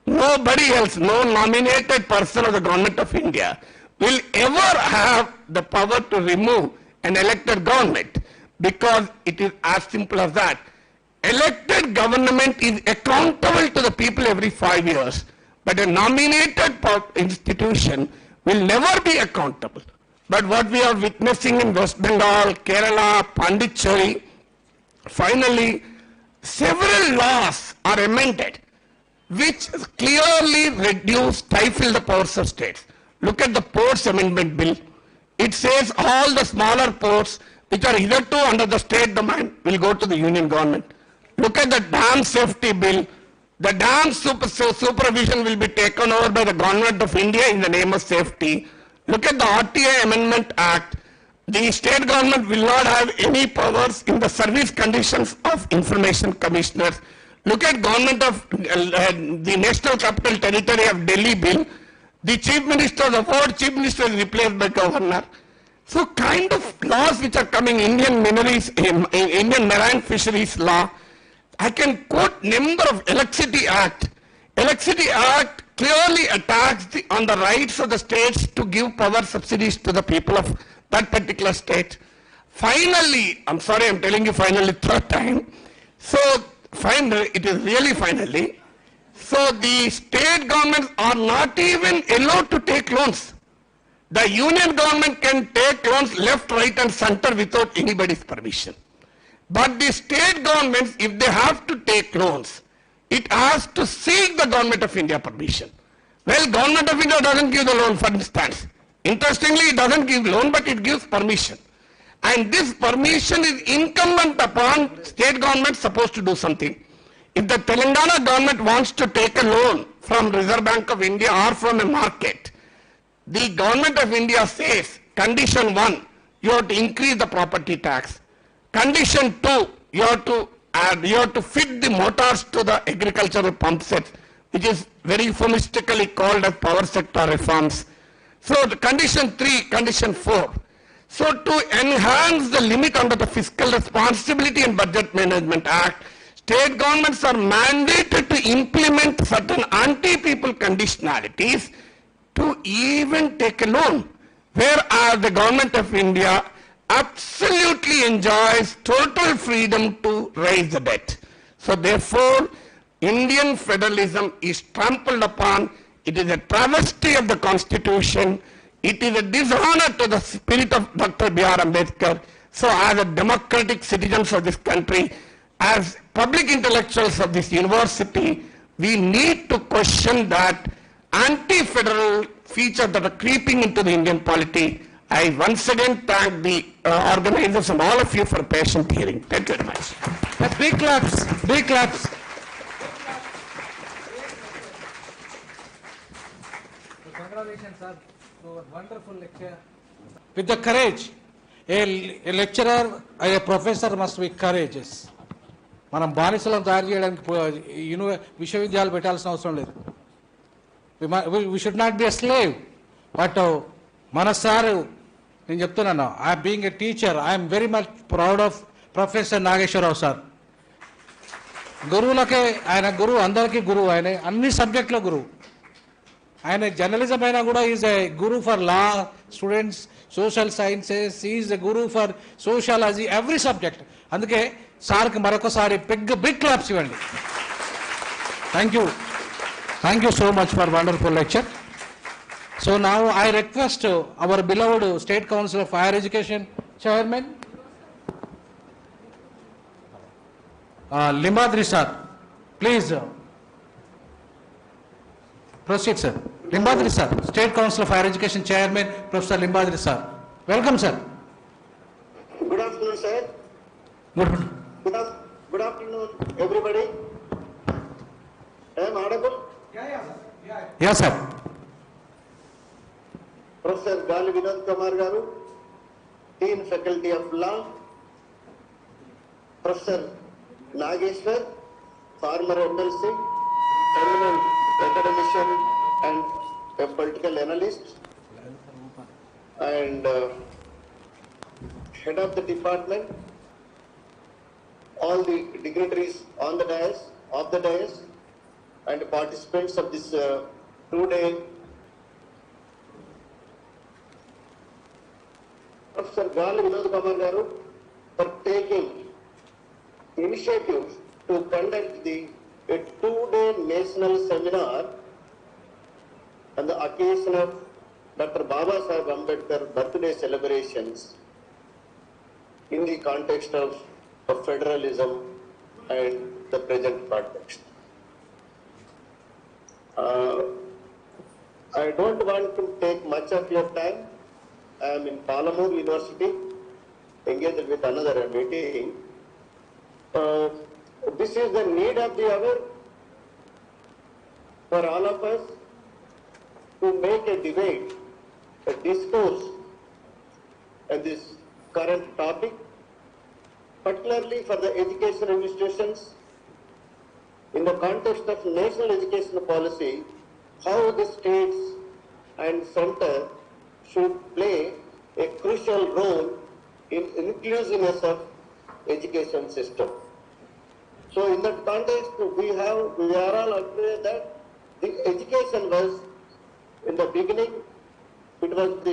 Speaker 5: Nobody else, no nominated person of the Government of India will ever have the power to remove an elected government, because it is as simple as that. elected government is accountable to the people every 5 years, but a nominated institution will never be accountable. But what we are witnessing in West Bengal, Kerala, Pondicherry, finally, several laws are amended which clearly stifle the powers of states. Look at the Ports Amendment Bill. It says all the smaller ports which are hitherto under the state domain will go to the union government. Look at the Dam Safety Bill. The dam supervision will be taken over by the Government of India in the name of safety. Look at the RTA Amendment Act. The state government will not have any powers in the service conditions of information commissioners. Look at government of the National Capital Territory of Delhi bill. The chief minister, the fourth chief minister is replaced by governor. So kind of laws which are coming, Indian Marine Fisheries Law. I can quote number of Electricity Act. Electricity Act clearly attacks on the rights of the states to give power subsidies to the people of that particular state. Finally, I'm sorry, I'm telling you finally third time. So finally, it is really finally. So the state governments are not even allowed to take loans. The union government can take loans left, right and center without anybody's permission. But the state governments, if they have to take loans, it has to seek the Government of India permission. Well, Government of India doesn't give the loan, for instance. Interestingly, it doesn't give loan, but it gives permission. And this permission is incumbent upon state government supposed to do something. If the Telangana government wants to take a loan from Reserve Bank of India or from a market, the Government of India says, condition 1, you have to increase the property tax. Condition 2, you have to fit the motors to the agricultural pump sets, which is very euphemistically called as power sector reforms. So the condition 3, condition 4. So to enhance the limit under the Fiscal Responsibility and Budget Management Act, state governments are mandated to implement certain anti-people conditionalities to even take a loan, whereas the Government of India absolutely enjoys total freedom to raise the debt. So therefore, Indian federalism is trampled upon. It is a travesty of the Constitution. It is a dishonor to the spirit of Dr. B.R. Ambedkar. So as a democratic citizens of this country, as public intellectuals of this university, we need to question that anti-federal feature that are creeping into the Indian polity. I once again thank the organizers and all of you for patient hearing. Thank you very much.
Speaker 2: Big claps, big claps. Congratulations, sir, for a wonderful lecture. With the courage, a lecturer, a professor must be courageous. మనం బానిసలను తయారు చేయడానికి విశ్వవిద్యాలయాలు పెట్టాల్సిన అవసరం లేదు. We should not be a slave. But మన sir నేను చెప్తున్నాను, I being a teacher, I am very much proud of Professor Nageswararao sir. గురువులకే ఆయన గురువు, అందరికీ గురువు, ఆయన అన్ని సబ్జెక్టులో గురువు. ఆయన జర్నలిజం అయినా కూడా is a Guru for law students, social sciences, is a Guru for sociology, every subject. అందుకే సార్కి మరొకసారి బిగ్ క్లాప్స్ ఇవ్వండి. Thank you so much for wonderful lecture. So now I request our beloved State Council of Higher Education Chairman, Limbadri sir, please proceed sir. Limbadri sir, State Council of Higher Education Chairman, Professor Limbadri sir. Welcome sir.
Speaker 4: Good afternoon sir. Good afternoon everybody. I am audible?
Speaker 2: Yes sir.
Speaker 4: Professor Gali Vinod Kumar Garu, Dean Faculty of Law, Professor Nageshwar, former MLC, eminent academician and a political analyst, and head of the department, all the dignitaries on the dais, off the dais, and participants of this two-day Professor Gali Vinod Kumar Garu for taking initiatives to conduct a two-day national seminar on the occasion of Dr. Baba Saheb Ambedkar birthday celebrations in the context of federalism and the present context. I don't want to take much of your time. I am in Palamur University, engaged with another meeting. This is the need of the hour for all of us to make a debate, a discourse on this current topic, particularly for the educational institutions in the context of national education policy, how the states and center should play a crucial role in inclusiveness of education system. So in that context, we are all aware that the education was, in the beginning, it was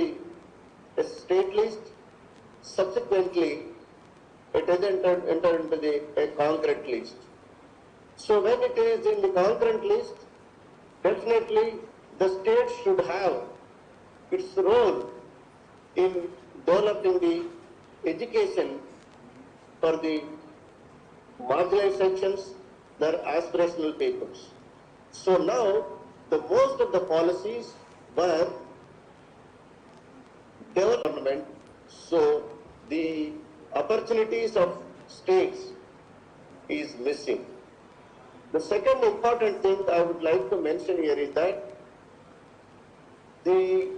Speaker 4: a state list. Subsequently, it has entered into a concurrent list. So when it is in the concurrent list, definitely the state should have its role in developing the education for the marginalized sections, their aspirational peoples. So now, the most of the policies were development, so the opportunities of states is missing. The second important thing I would like to mention here is that the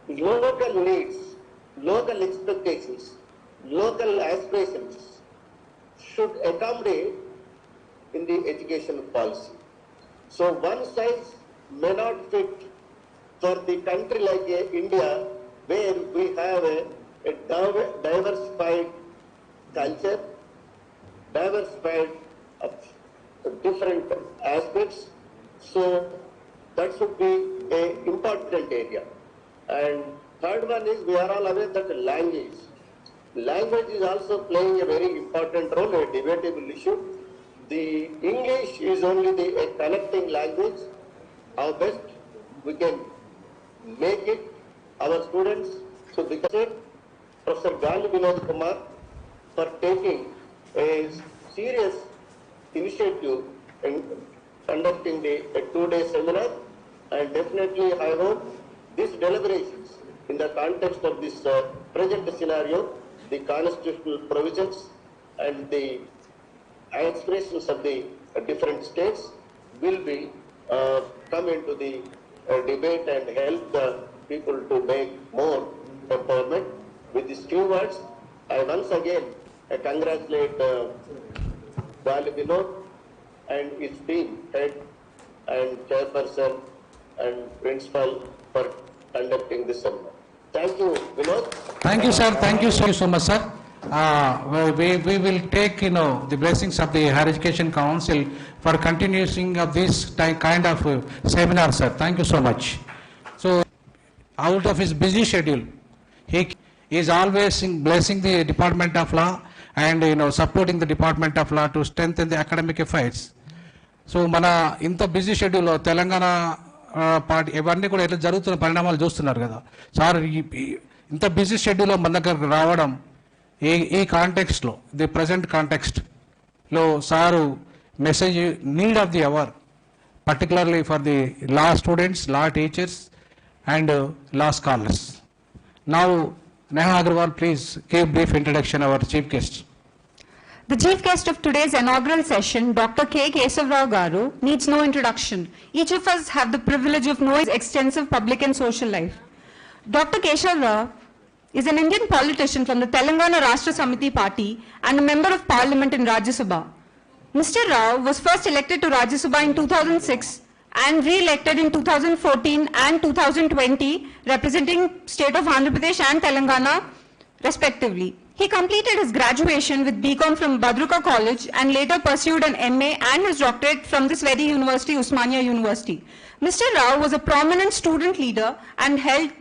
Speaker 4: local needs, local expectations, local aspirations should accommodate in the education policy. So one size may not fit for the country like India, where we have a diversified culture, diversified of different aspects. So that should be an important area. And third one is, we are all aware that language is also playing a very important role, a debatable issue. The English is only a connecting language. How best we can make it our students. So because Professor Gali Vinod Kumar for taking a serious initiative in conducting a two-day seminar, and definitely I hope these deliberations in the context of this present scenario, the constitutional provisions and the aspirations of the different states will be come into the debate and help the people to make more empowerment. With these few words, I once again congratulate Gali Vinod and his team, head and chairperson and principal for conducting this seminar. Thank you, Vinod.
Speaker 2: Thank you, sir. Thank you so much, sir. We will take, the blessings of the Higher Education Council for continuing of this kind of seminar, sir. Thank you so much. So, out of his busy schedule, he is always blessing the Department of Law and, supporting the Department of Law to strengthen the academic affairs. So, mana inta busy schedule Telangana party ఇవన్నీ కూడా ఎట్లా జరుగుతున్న పరిణామాలు చూస్తున్నారు కదా sir. ఇంత busy షెడ్యూల్లో మన దగ్గర రావడం ఈ కాంటెక్స్ట్లో, ది ప్రజెంట్ కాంటెక్స్ట్లో sir message need of the hour, particularly for the law students, law teachers and law scholars. Now Neha Agarwal, please give brief introduction of our chief guest.
Speaker 3: The chief guest of today's inaugural session, Dr. K. Kesavrao Garu, needs no introduction. Each of us have the privilege of knowing his extensive public and social life. Dr. Kesavrao is an Indian politician from the Telangana Rashtra Samiti party and a member of parliament in Rajya Sabha. Mr. Rao was first elected to Rajya Sabha in 2006 and re-elected in 2014 and 2020, representing state of Andhra Pradesh and Telangana respectively. He completed his graduation with BCom from Badruka College and later pursued an MA and his doctorate from this very university, Usmania University. Mr. Rao was a prominent student leader and held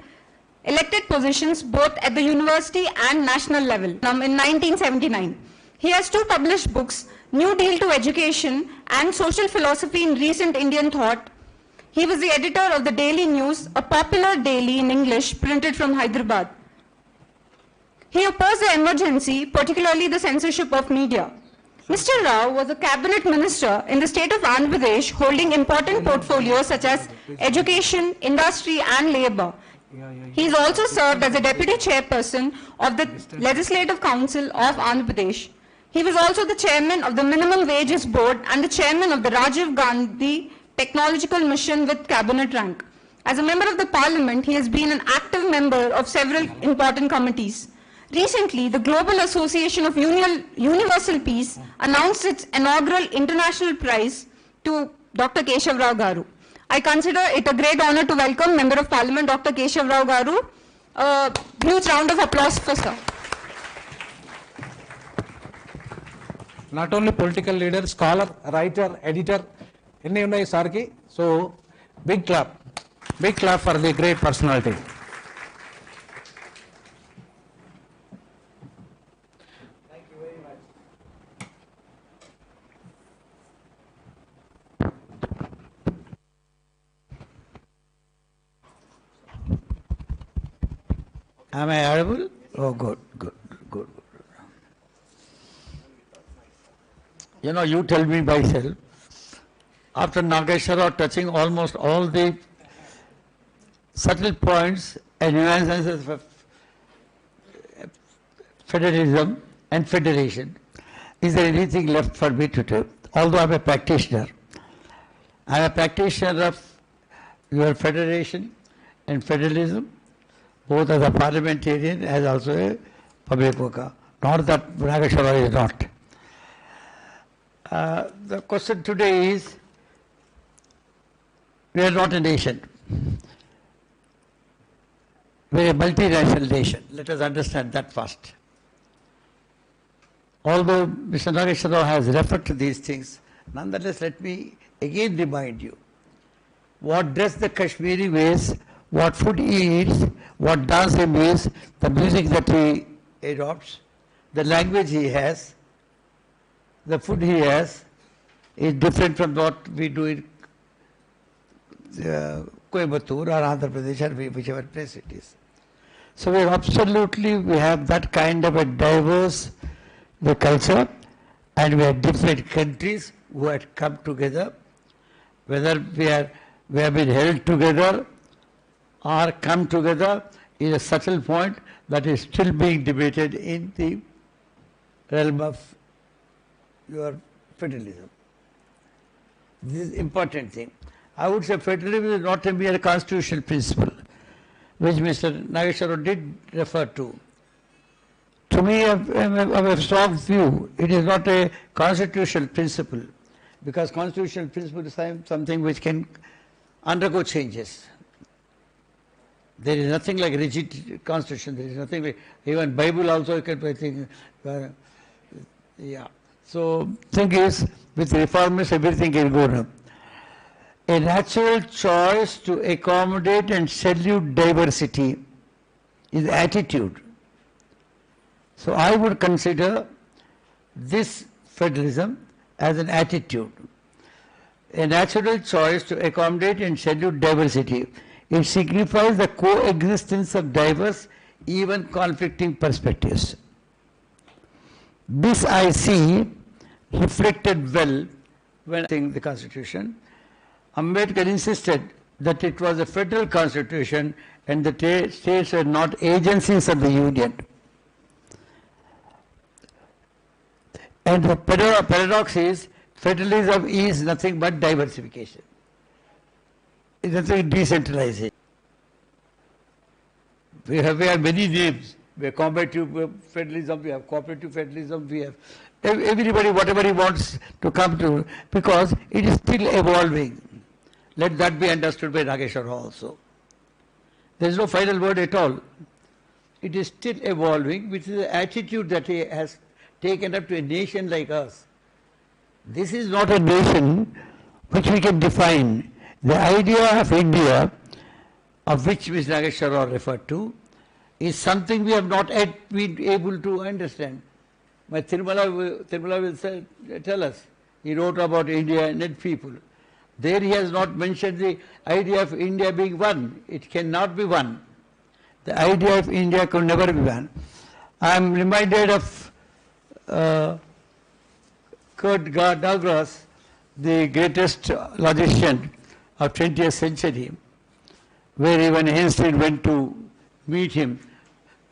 Speaker 3: elected positions both at the university and national level in 1979. He has 2 published books, New Deal to Education and Social Philosophy in Recent Indian Thought. He was the editor of the Daily News, a popular daily in English printed from Hyderabad. He opposed the emergency, particularly the censorship of media. Mr. Rao was a cabinet minister in the state of Andhra Pradesh, holding important portfolios such as education, industry and labor. He has also served as the deputy chairperson of the Legislative Council of Andhra Pradesh. He was also the chairman of the Minimum Wages Board and the chairman of the Rajiv Gandhi Technological Mission with cabinet rank. As a member of the parliament, he has been an active member of several important committees. Recently, the Global Association of Universal Peace announced its inaugural international prize to Dr. Keshav Rao Garu. I consider it a great honor to welcome Member of Parliament Dr. Keshav Rao Garu. A huge round of applause for sir.
Speaker 2: Not only political leader, scholar, writer, editor, so big clap for the great personality.
Speaker 6: Am I audible? Oh, good. You know, you tell me myself, after Nageshwara touching almost all the subtle points and nuances of federalism and federation, is there anything left for me to do? Although I'm a practitioner. I'm a practitioner of your federation and federalism, both as a parliamentarian as also a public worker. Not that Nageshwara is not. The question today is, we are not a nation. We are a multinational nation. Let us understand that first. Although Mr. Nageshwara has referred to these things, nonetheless let me again remind you, what dress the Kashmiri wears, what food he eats, what dance he makes, the music that he adopts, the language he has, the food he has is different from what we do in Coimbatore or Andhra Pradesh or whichever place it is. So we have that kind of a diverse culture, and we have different countries who had come together, whether we have been held together or come together is a subtle point that is still being debated in the realm of your federalism. This is important thing. I would say federalism is not a mere constitutional principle, which Mr. Nageshwara did refer to. To me, of a strong view, it is not a constitutional principle, because constitutional principle is something which can undergo changes. There is nothing like rigid constitution. There is nothing like, even Bible also you can think. Yeah. So thing is, with reformists everything is going up. A natural choice to accommodate and salute diversity is attitude. So I would consider this federalism as an attitude. A natural choice to accommodate and salute diversity. It signifies the coexistence of diverse, even conflicting perspectives. This I see reflected well when reading the Constitution. Ambedkar insisted that it was a federal constitution and the states were not agencies of the union. And the paradox is, federalism is nothing but diversification. It's nothing decentralization. We have many names. We have comparative federalism, we have cooperative federalism, we have everybody whatever he wants to come to, because it is still evolving. Let that be understood by Nageshwara also. There is no final word at all. It is still evolving, which is the attitude that he has taken up to a nation like us. This is not a nation which we can define. The idea of India, of which Mr. Nageshwara referred to, is something we have not yet been able to understand. My Tirumala will say, tell us. He wrote about India and its people. There he has not mentioned the idea of India being one. It cannot be one. The idea of India could never be one. I am reminded of Kurt Douglas, the greatest logician of 20th century, where even Einstein went to meet him.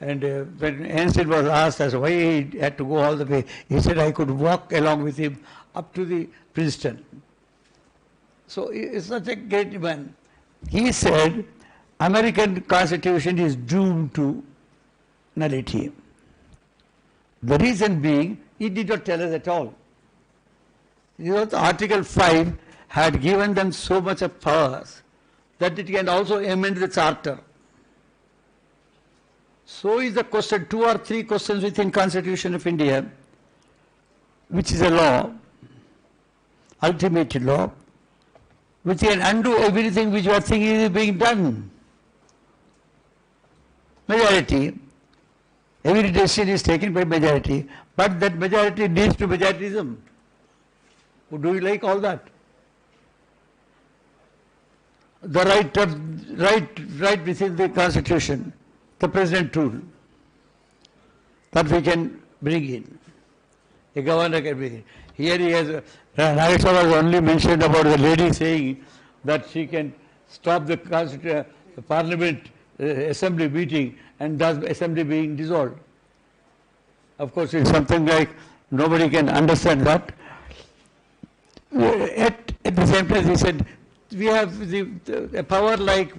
Speaker 6: And when Einstein was asked as why he had to go all the way, he said, I could walk along with him up to the Princeton. So he is such a great man. He said, American Constitution is doomed to nullity. The reason being, he did not tell us at all. You know, the Article 5 had given them so much of powers that it can also amend the Charter. So is the question, 2 or 3 questions within Constitution of India, which is a law, ultimate law, which can undo everything which you are thinking is being done. Majority, every decision is taken by majority, but that majority leads to majoritism. Do you like all that? The right within the Constitution, the President rule, that we can bring in. A governor can bring in. Here he has, Nageswara was only mentioned about the lady saying that she can stop the Parliament assembly meeting and thus assembly being dissolved. Of course, it's something like nobody can understand that. At the same time, he said, we have a power like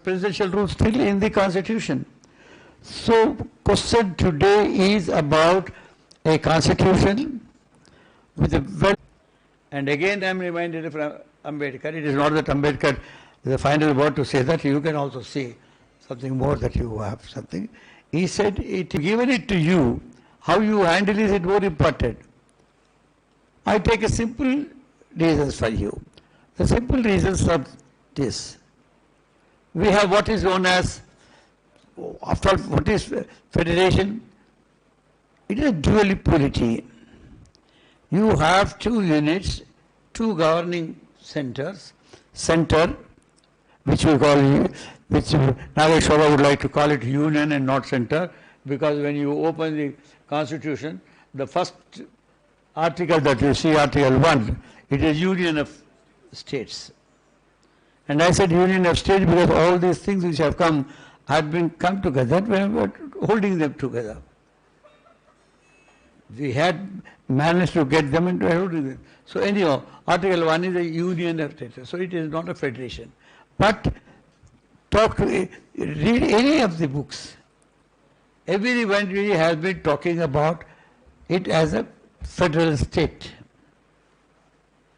Speaker 6: presidential rule still in the Constitution. So, question today is about a Constitution with a well. And again, I am reminded of Ambedkar. It is not that Ambedkar is the final word to say that. You can also say something more that you have something. He said, given it to you, how you handle it is more important. I take a simple reasons for you. The simple reasons are this. We have what is known as, after all, what is federation? It is a dual polity. You have 2 units, 2 governing centers, center, which we call, which Nageswara would like to call it union and not center, because when you open the Constitution, the first article that you see, Article 1, it is union of states. And I said union of states because all these things which have come come together, we are holding them together. We had managed to get them into holding them. So anyhow, Article 1 is a union of states, so it is not a federation. But read any of the books. Everyone really has been talking about it as a federal state.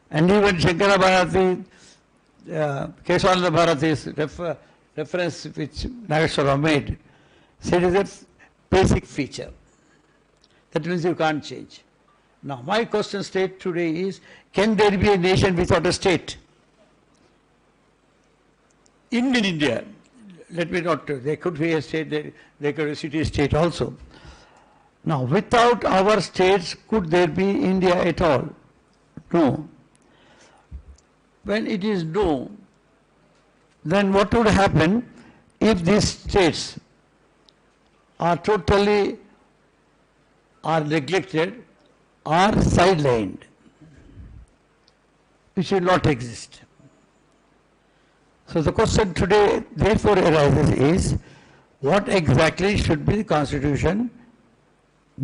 Speaker 6: And even Shankara Bharati, Keshavananda Bharati's reference which Nageswara made, said it is a basic feature. That means you can't change. Now my question state today is, can there be a nation without a state? In India, let me not, there could be a state, there could be a city-state also. Now without our states, could there be India at all? No. When it is no, then what would happen if these states are totally neglected or sidelined? It should not exist. So the question today therefore arises is, what exactly should be the Constitution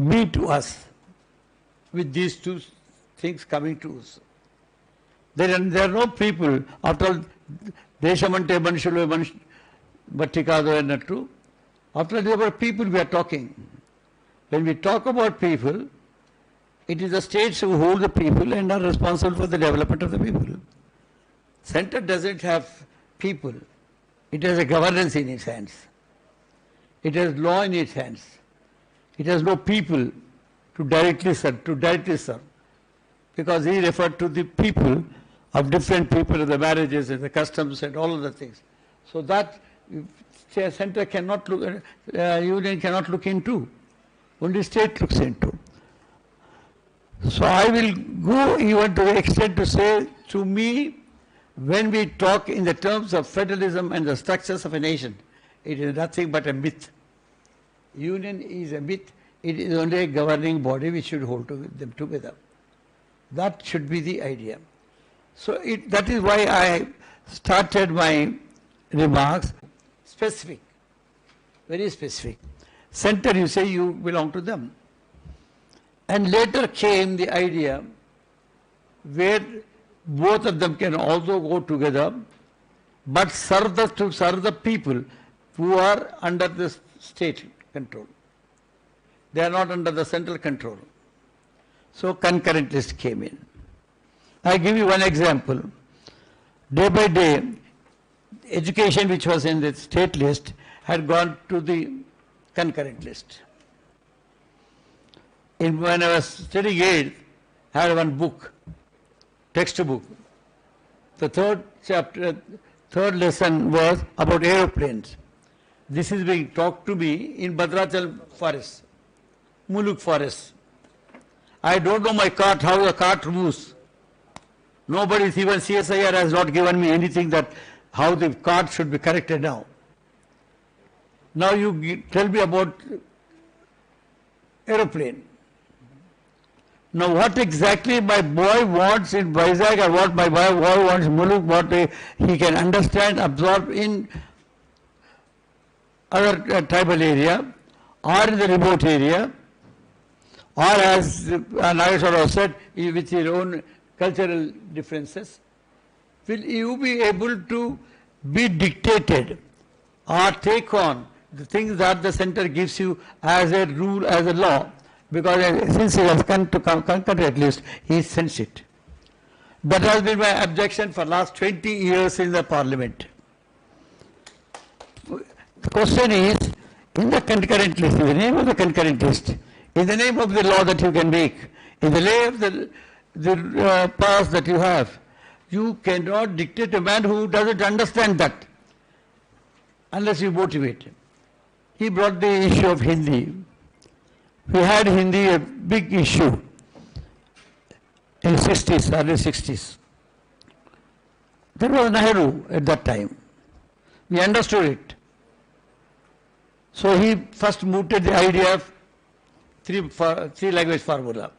Speaker 6: be to us with these 2 things coming to us? There are no people, after all, Deshamante Manishulu Battikado and Nattu, after all, there are people we are talking. When we talk about people, it is the states who hold the people and are responsible for the development of the people. Center doesn't have people. It has a governance in its hands. It has law in its hands. It has no people to directly serve, because he referred to the people of different people, the marriages and the customs and all of the things. So that center cannot look, union cannot look into. Only state looks into. So I will go even to the extent to say, to me, when we talk in the terms of federalism and the structures of a nation, it is nothing but a myth. Union is a myth. It is only a governing body which should hold them together. That should be the idea. So that is why I started my remarks specific, very specific. Center, you say you belong to them. And later came the idea where both of them can also go together, but serve the people who are under the state control. They are not under the central control. So concurrent list came in. I give you one example. Day by day, education which was in the state list had gone to the concurrent list. When I was studying 8th, I had one book, textbook. The third lesson was about aeroplanes. This is being taught to me in Bhadrachal forest, Muluk forest. I don't know my cart, how the cart moves. Nobody, even CSIR has not given me anything that how the cart should be corrected now. Now you tell me about aeroplane. Now what exactly my boy wants in Vizag or what my boy wants in Muluk, what he can understand, absorb in other tribal area or in the remote area, or as Nageswara said, with your own cultural differences, will you be able to be dictated or take on the things that the center gives you as a rule, as a law? Because since he has come to concurrent list, he sends it. That has been my objection for last 20 years in the parliament. The question is, in the concurrent list, in the name of the concurrent list, in the name of the law that you can make, in the name of the powers that you have, you cannot dictate a man who doesn't understand that unless you motivate him. He brought the issue of Hindi. We had Hindi a big issue in the 60s, early 60s. There was Nehru at that time. We understood it. So he first mooted the idea of three language formula.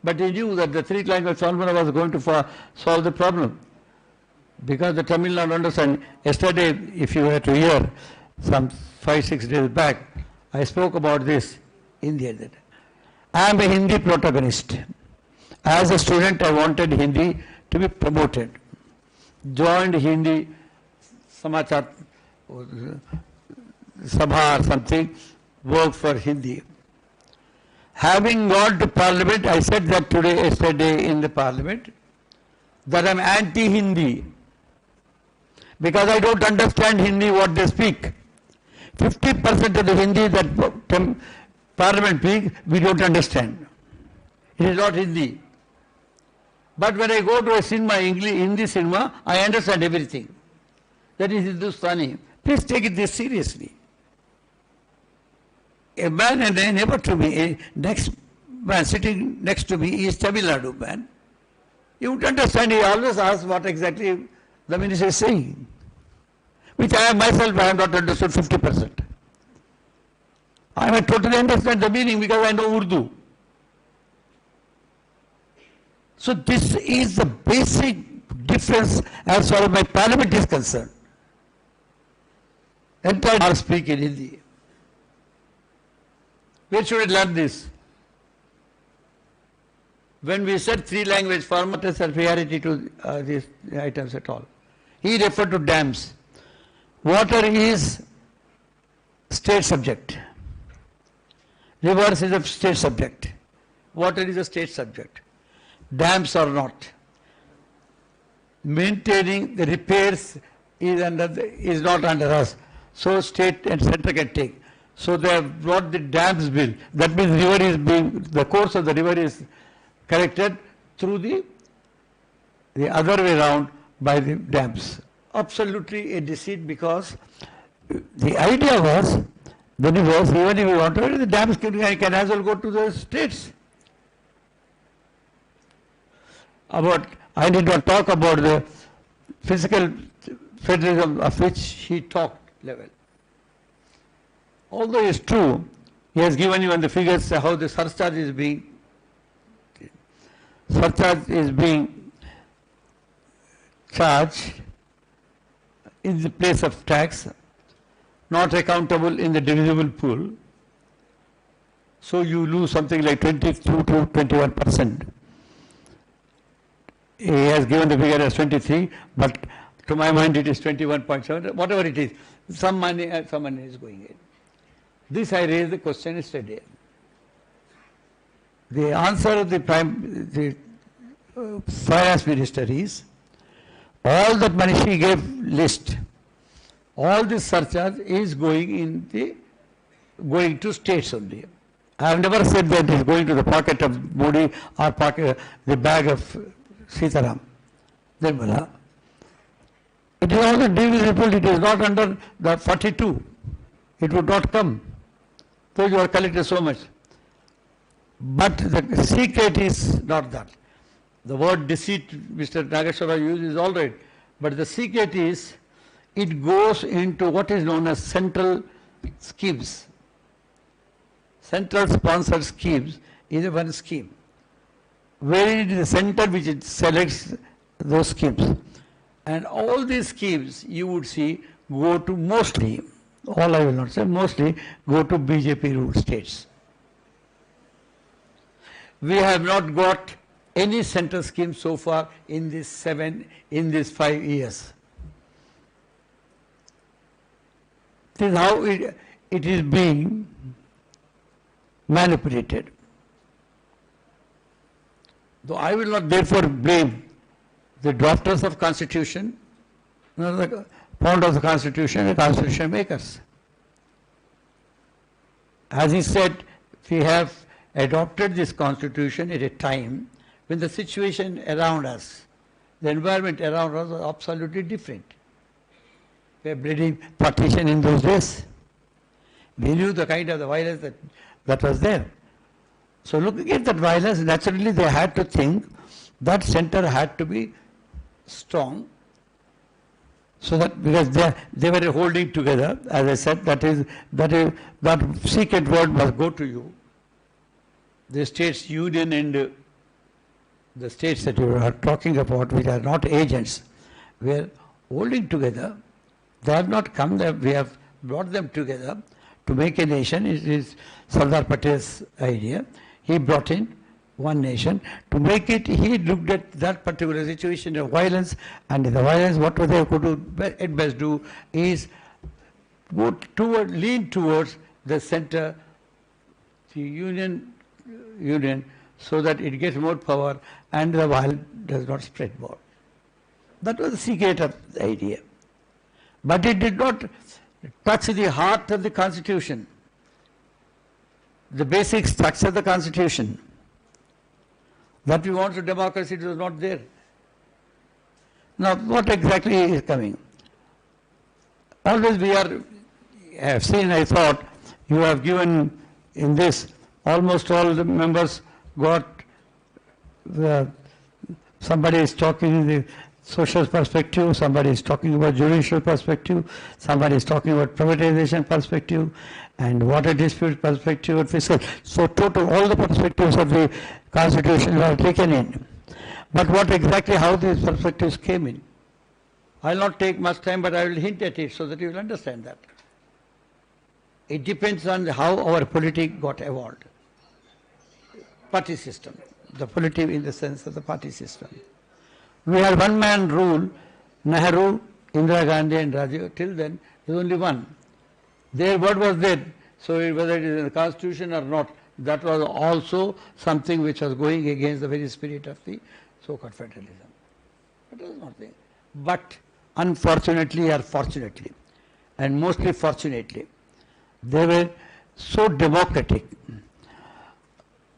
Speaker 6: But he knew that the three language formula was going to solve the problem. Because the Tamil Nadu understand, yesterday, if you were to hear, some 5-6 days back, I spoke about this. India. I am a Hindi protagonist. As a student, I wanted Hindi to be promoted. Joined Hindi Samachar Sabha or something, worked for Hindi. Having gone to Parliament, I said that yesterday in the Parliament, that I am anti-Hindi. Because I don't understand Hindi, what they speak. 50% of the Hindi that Parliament speak, we don't understand. It is not Hindi. But when I go to a cinema, Hindi cinema, I understand everything. That is Hindustani. Please take it this seriously. A man and a neighbor to me, a next man sitting next to me is Tamil Nadu man. You would understand, he always asks what exactly the minister is saying. Which I myself have not understood 50%. I may totally understand the meaning because I know Urdu. So this is the basic difference as far as my parliament is concerned. Entire speak in Hindi. Where should I learn this? When we said three language format as superiority to these items at all. He referred to dams. Water is state subject. Rivers is a state subject. Water is a state subject. Dams are not. Maintaining the repairs is not under us. So state and center can take. So they have brought the dams bill. That means the course of the river is corrected through the other way around by the dams. Absolutely a deceit, because the idea was, even if you want to, the dams can as well go to the states. I did not talk about the physical federalism of which he talked level. Although it's true, he has given you on the figures how the surcharge is being charged in the place of tax, not accountable in the divisible pool. So you lose something like 22 to 21%. He has given the figure as 23, but to my mind it is 21.7, whatever it is. Some money is going in. This I raised the question yesterday. The answer of the finance minister is, all that money she gave list, all this surcharge is going to states only. I have never said that it is going to the pocket of Modi or the bag of Sitaram, Nirmala. It is also divisible, it is not under the 42. It would not come, though you are collected so much. But the secret is not that. The word deceit Mr. Nageshwara used is all right, but the secret is it goes into what is known as central schemes. Central sponsored schemes is one scheme, where it is the center which it selects those schemes. And all these schemes you would see go to mostly, all I will not say, mostly go to BJP ruled states. We have not got any central scheme so far in these 5 years. This is how it is being manipulated. Though I will not therefore blame the drafters of Constitution, nor the founders of the Constitution makers. As he said, we have adopted this Constitution at a time when the situation around us, the environment around us was absolutely different. We had bloody partition in those days. We knew the kind of the violence that was there. So looking at that violence, naturally they had to think that center had to be strong, so that because they were holding together, as I said, that secret word must go to you. The states union and the states that you are talking about, which are not agents, were holding together. They have not come there, we have brought them together to make a nation. It is Sardar Patel's idea. He brought in one nation to make it. He looked at that particular situation of violence, and the violence, what they could do at best do is lean towards the center, the union, so that it gets more power and the violence does not spread more. That was the secret of the idea. But it did not touch the heart of the Constitution, the basic structure of the Constitution. That we want to democracy, it was not there. Now, what exactly is coming? Always I have seen, I thought, you have given in this, almost all the members got, somebody is talking in the social perspective, somebody is talking about judicial perspective, somebody is talking about privatization perspective, and water dispute perspective, and fiscal. So total, all the perspectives of the Constitution are taken in. But what exactly, how these perspectives came in? I will not take much time, but I will hint at it so that you will understand that. It depends on how our polity got evolved. Party system, the polity in the sense of the party system. We had one-man rule, Nehru, Indira Gandhi and Rajiv. Till then, there was only one. Their word was there. So whether it is in the Constitution or not, that was also something which was going against the very spirit of the so-called federalism. It was nothing. But unfortunately or fortunately, and mostly fortunately, they were so democratic.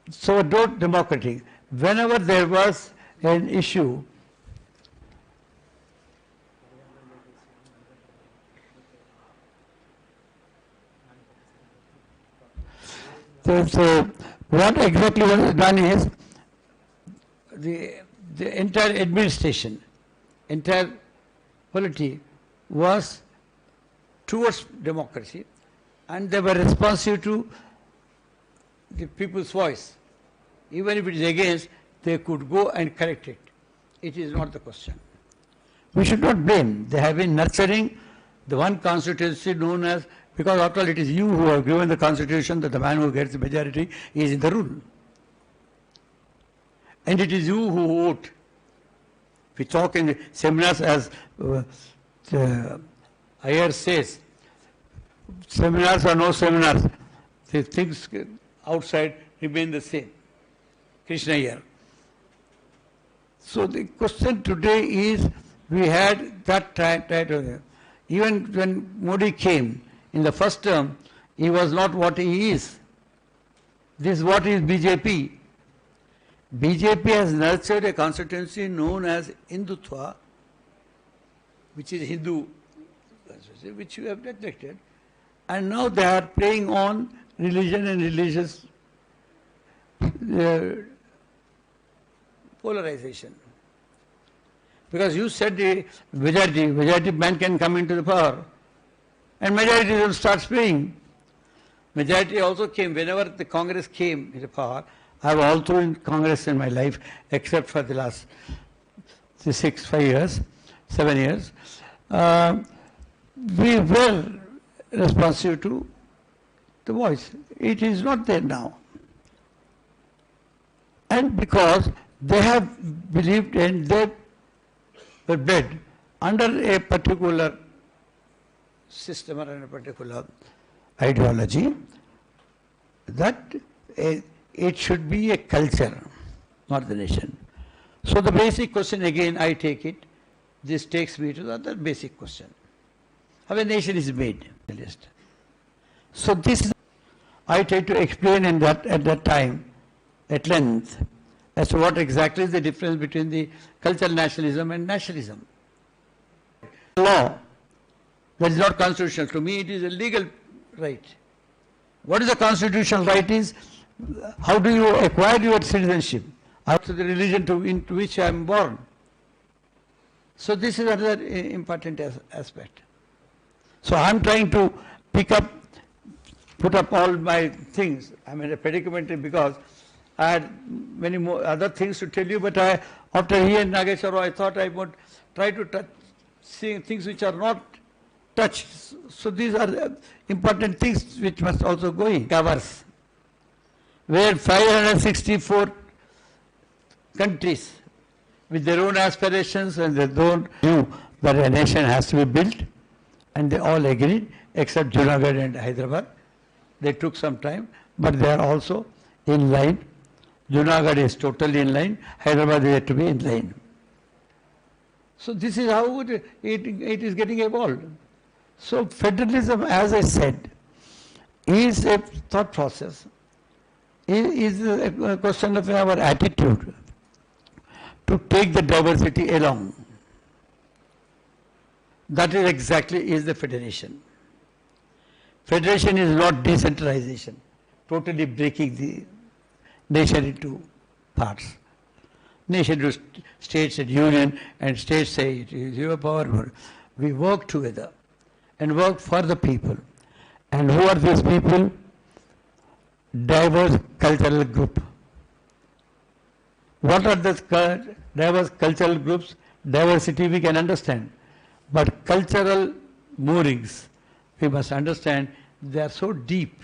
Speaker 6: So democratic. Whenever there was an issue, so what exactly was done is, the entire administration, entire polity was towards democracy, and they were responsive to the people's voice. Even if it is against, they could go and correct it. It is not the question. We should not blame. They have been nurturing the one constituency known as, because after all it is you who have given the constitution that the man who gets the majority is in the rule. And it is you who vote. We talk in the seminars as Iyer says, seminars or no seminars, the things outside remain the same. Krishna Iyer. So the question today is, we had that time, even when Modi came in the first term, he was not what he is. This is what is BJP. BJP has nurtured a constituency known as Hindutva, which is Hindu, which you have neglected, and now they are playing on religion and religious polarization. Because you said the majority man can come into the power, and majority starts playing. Majority also came whenever the Congress came into power. I have all through in Congress in my life, except for the last 7 years. We were responsive to the voice. It is not there now. And because they have believed and they were bred under a particular system or a particular ideology, that it should be a culture, not the nation. So the basic question again, I take it, this takes me to the other basic question. How a nation is made. So this, I tried to explain at that time, at length, as to what exactly is the difference between the cultural nationalism and nationalism. Law, that is not constitutional. To me, it is a legal right. What is the constitutional right is, how do you acquire your citizenship? After the religion into which I am born. So this is another important aspect. So I am trying to put up all my things. I am in a predicament because I had many more other things to tell you, but after he and Nageshwar, I thought I would try to see things which are not touched. So these are important things which must also go in. Covers, where 564 countries with their own aspirations and their own view that a nation has to be built, and they all agreed except Junagadh and Hyderabad. They took some time, but they are also in line. Junagadh is totally in line, Hyderabad is yet to be in line. So this is how it is getting evolved. So federalism, as I said, is a thought process, is a question of our attitude to take the diversity along. That is exactly is the federation. Federation is not decentralization, totally breaking the nation into parts. Nation to states and union, and states say it is your power. We work together and work for the people. And who are these people? Diverse cultural group. What are the diverse cultural groups? Diversity we can understand. But cultural moorings, we must understand, they are so deep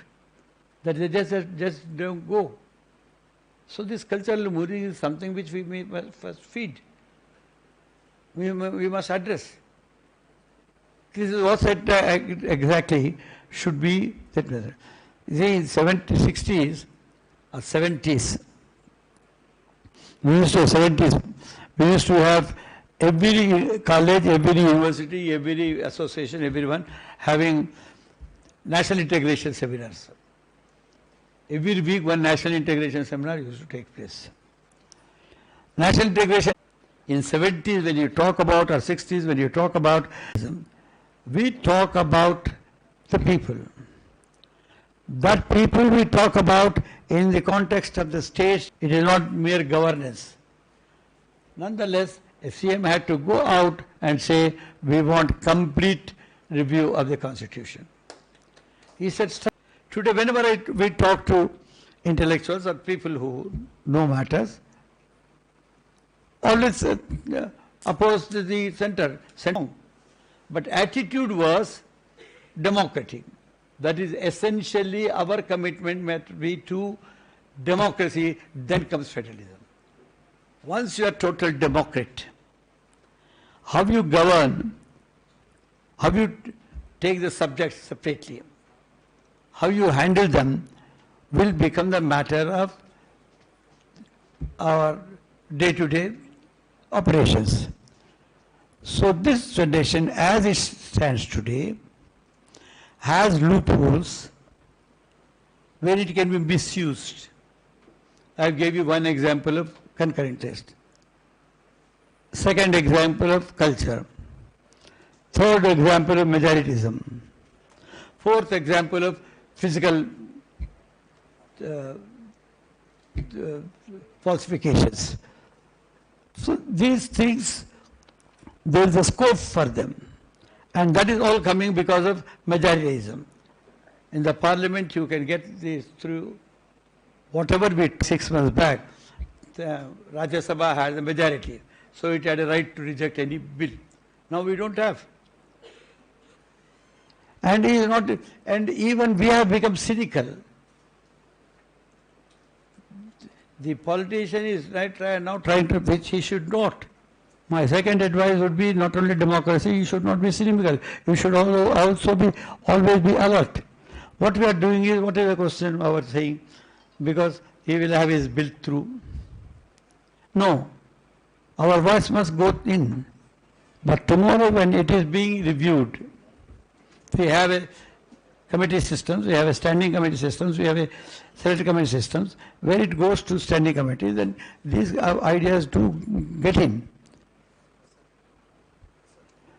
Speaker 6: that they just don't go. So this cultural mooring is something which we may first feed. We must address. This is what exactly should be that method. See, in 60s or 70s, we used to have every college, every university, every association, everyone having national integration seminars. Every week one national integration seminar used to take place. National integration in 70s when you talk about, or 60s when you talk about, we talk about the people. That people we talk about in the context of the state, it is not mere governance. Nonetheless, a CM had to go out and say, we want complete review of the Constitution. He said, today whenever we talk to intellectuals or people who know matters, always opposed the center. But attitude was democratic. That is essentially our commitment must be to democracy, then comes federalism. Once you are total democrat, how you govern, how you take the subjects separately, how you handle them will become the matter of our day-to-day operations. So this tradition, as it stands today, has loopholes where it can be misused. I gave you one example of concurrent test. Second example of culture. Third example of majoritism. Fourth example of physical falsifications. So these things, there is a scope for them. And that is all coming because of majoritism. In the parliament you can get this through whatever we 6 months back. The Rajya Sabha had the majority. So it had a right to reject any bill. Now we don't have. And he is not, and even we have become cynical. The politician is now trying to, which he should not. My second advice would be not only democracy, you should not be cynical. You should also be always be alert. What we are doing is, what is the question I was saying? Because he will have his bill through. No. Our voice must go in. But tomorrow when it is being reviewed, we have a committee systems, we have a standing committee systems, we have a select committee systems, where it goes to standing committees, then these ideas do get in.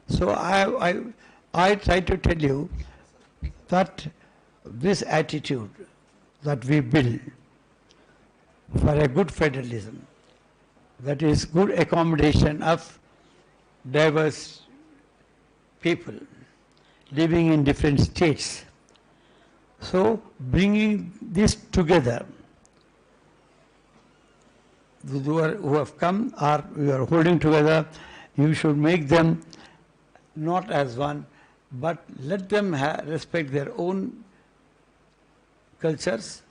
Speaker 6: So I try to tell you that this attitude that we build for a good federalism, that is good accommodation of diverse people living in different states. So bringing this together, those who have come or we are holding together, you should make them not as one, but let them respect their own cultures,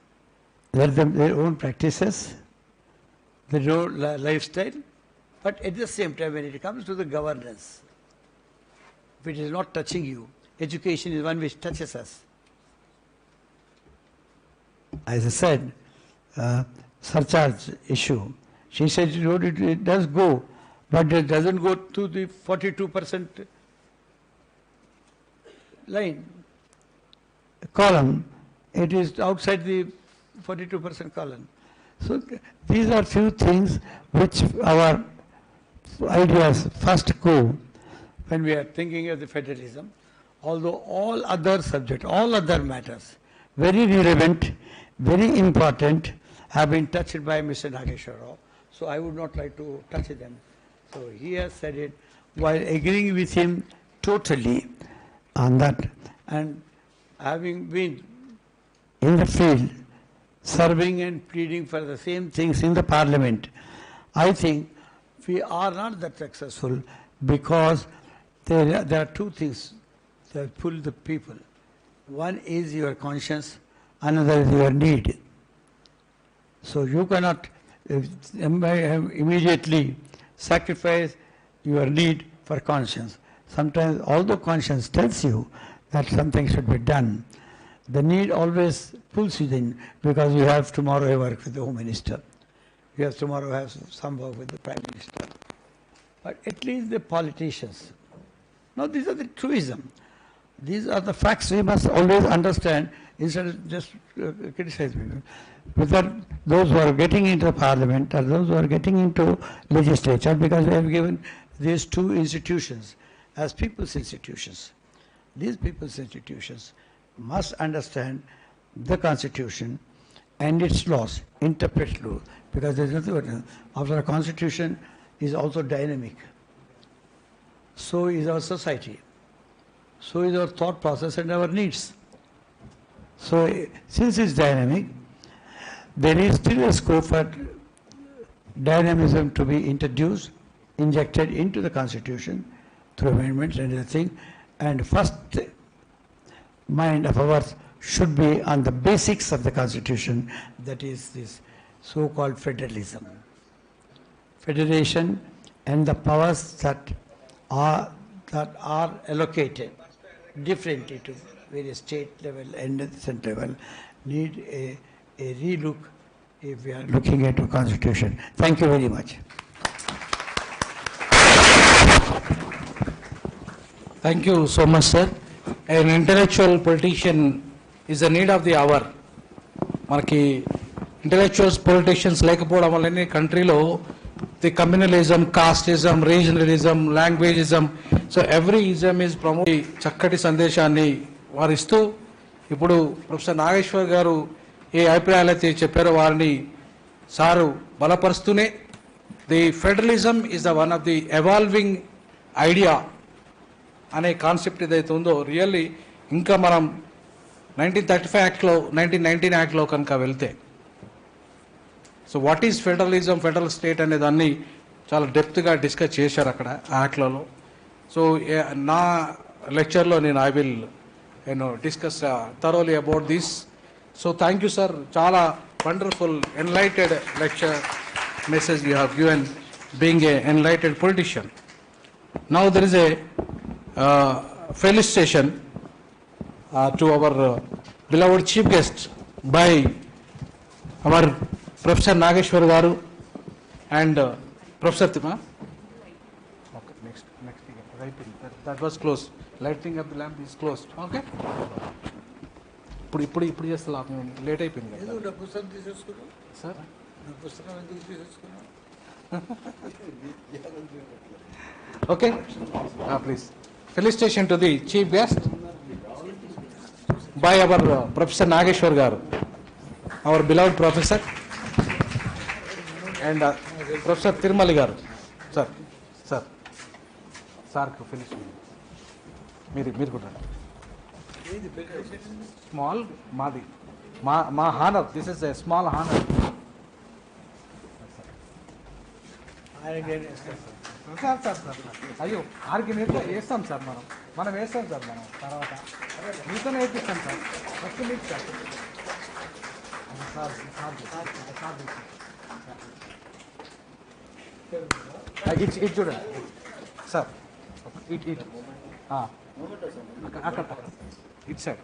Speaker 6: let them their own practices, their own lifestyle, but at the same time when it comes to the governance, if it is not touching you, education is one which touches us. As I said, surcharge issue, she said it does go, but it doesn't go to the 42% line, column, it is outside the 42% column. So these are few things which our ideas first go when we are thinking of the federalism, although all other subjects, all other matters, very relevant, very important, have been touched by Mr. Nageshwar Rao. So I would not like to touch them. So he has said it while agreeing with him totally on that, and having been in the field, serving and pleading for the same things in the parliament, I think we are not that successful because there are two things that pull the people. One is your conscience, another is your need. So you cannot immediately sacrifice your need for conscience. Sometimes, although conscience tells you that something should be done, the need always pulls you in because you have tomorrow a work with the Home Minister. You have tomorrow have some work with the Prime Minister. But at least the politicians. Now these are the truism. These are the facts we must always understand instead of just criticize people. Whether those who are getting into parliament or those who are getting into legislature, because we have given these two institutions as people's institutions. These people's institutions must understand the Constitution and its laws, interpret law, because there is nothing after a Constitution is also dynamic. So is our society. So is our thought process and our needs. So since it's dynamic, there is still a scope for dynamism to be introduced, injected into the Constitution through amendments and other thing. And first mind of ours should be on the basics of the Constitution, that is this so-called federalism. Federation and the powers that are allocated differently to various state level and central level need a relook if we are looking at a Constitution. Thank you very much.
Speaker 2: Thank you so much, sir. An intellectual politician is the need of the hour. మనకి intellectuals politicians లేకపోవడం వల్లనే కంట్రీలో the communalism, casteism, regionalism, languageism, so every ism is promote. చక్కటి సందేశాన్ని వారు ఇస్తూ ఇప్పుడు professor Nageshwar గారు ఏ అభిప్రాయాలు అయితే చెప్పారో వారిని సారు బలపరుస్తూనే the federalism is the one of the evolving idea అనే కాన్సెప్ట్ ఏదైతే ఉందో రియల్లీ ఇంకా మనం 1935 యాక్ట్లో 1919 యాక్ట్లో కనుక వెళ్తే so what is federalism, federal state అనే దాన్ని చాలా డెప్త్గా డిస్కస్ చేశారు అక్కడ ఆ యాక్ట్లలో. సో నా లెక్చర్లో నేను I will discuss thoroughly about this. So thank you sir, చాలా wonderful enlightened lecture message you have given being a enlightened politician. Now there is a felicitation to our beloved chief guest by our Professor Nageshwar Garu and Professor Tima. Okay, next lighting. That was closed. Lighting of the lamp is closed. Okay. ఇప్పుడు చేస్తా late అయిపోయింది sir. Okay please. Felicitation to the chief guest by our Professor Nageshwar Garu, our beloved professor, and Professor Tirumali Garu. Sir, finish. Meer kuda. Small Madi. Ma honor. This is a small honor. Sir అయ్యో argument వేస్తాం sir, మనం వేస్తాం sir, మనం తర్వాత మీతో నేర్పిస్తాం sir. First మీకు sir ఇటు చూడండి సార్, ఇటు అక్కడ ఇటు సైడ్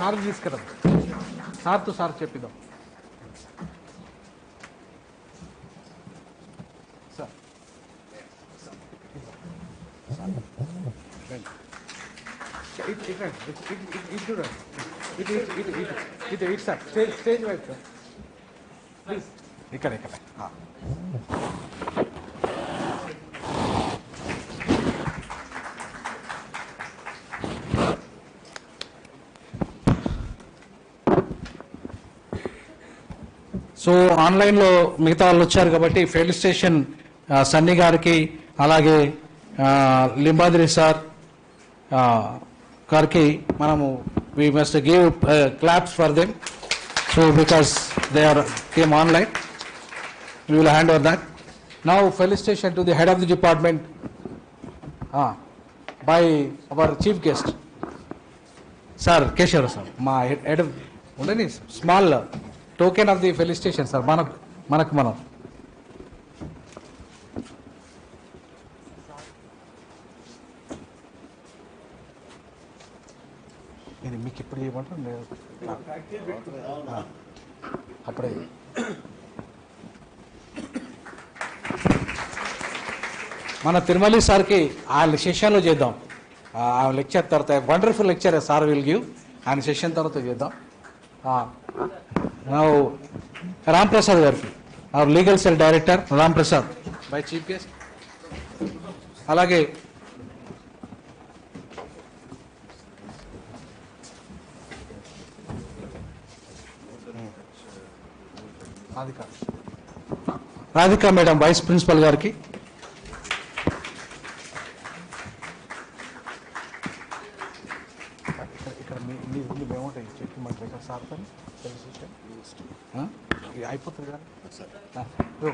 Speaker 2: సార్ తీసుకురా, సార్తో సార్ చెప్పిద్దాం. ఇటు సార్, స్టేజ్ వైపు సార్ ప్లీజ్. ఇక్కడ సో ఆన్లైన్లో మిగతా వాళ్ళు వచ్చారు కాబట్టి ఫెలిసిటేషన్ సన్నీ గారికి, అలాగే లింబాద్రి సార్ గారికి మనము we must give claps for them. So because they came online, we will hand over that. Now felicitation to the head of the department by our chief guest, Sir Keshwara sir. My head of ఉండని small token of the felicitation sir. మనకు ఇది మీకు ఇప్పుడు ఏమంటారు అక్కడే మన తిరుమలి సార్కి ఆ సెషన్లో చేద్దాం. ఆ లెక్చర్ తర్వాత wonderful lecture sir will give, ఆయన సెషన్ తర్వాత చేద్దాం. రామ్ ప్రసాద్ గారికి, hour legal cell director Ram Prasad by chief guest, అలాగే అది కాదు రాధికా మేడం వైస్ ప్రిన్సిపల్ గారికి,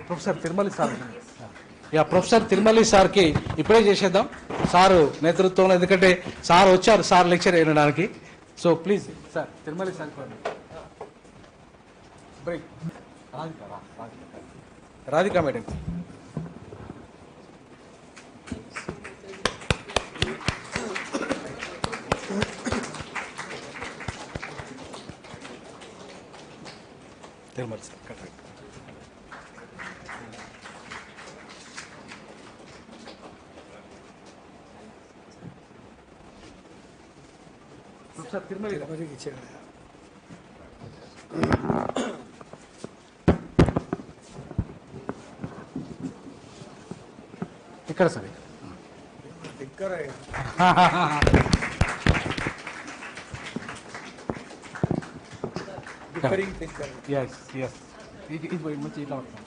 Speaker 2: professor Tirumali sir, professor Tirumali సార్కి ఇప్పుడే చేసేద్దాం సారు నేతృత్వంలో, ఎందుకంటే సార్ వచ్చారు సార్ లెక్చర్ వినడానికి. So please sir Tirumali sir Radhika madam. Tirumala sir correct. Sir Tirumala ఇక్కడ సార్ ఇది మంచి ఇలా ఉంటుంది.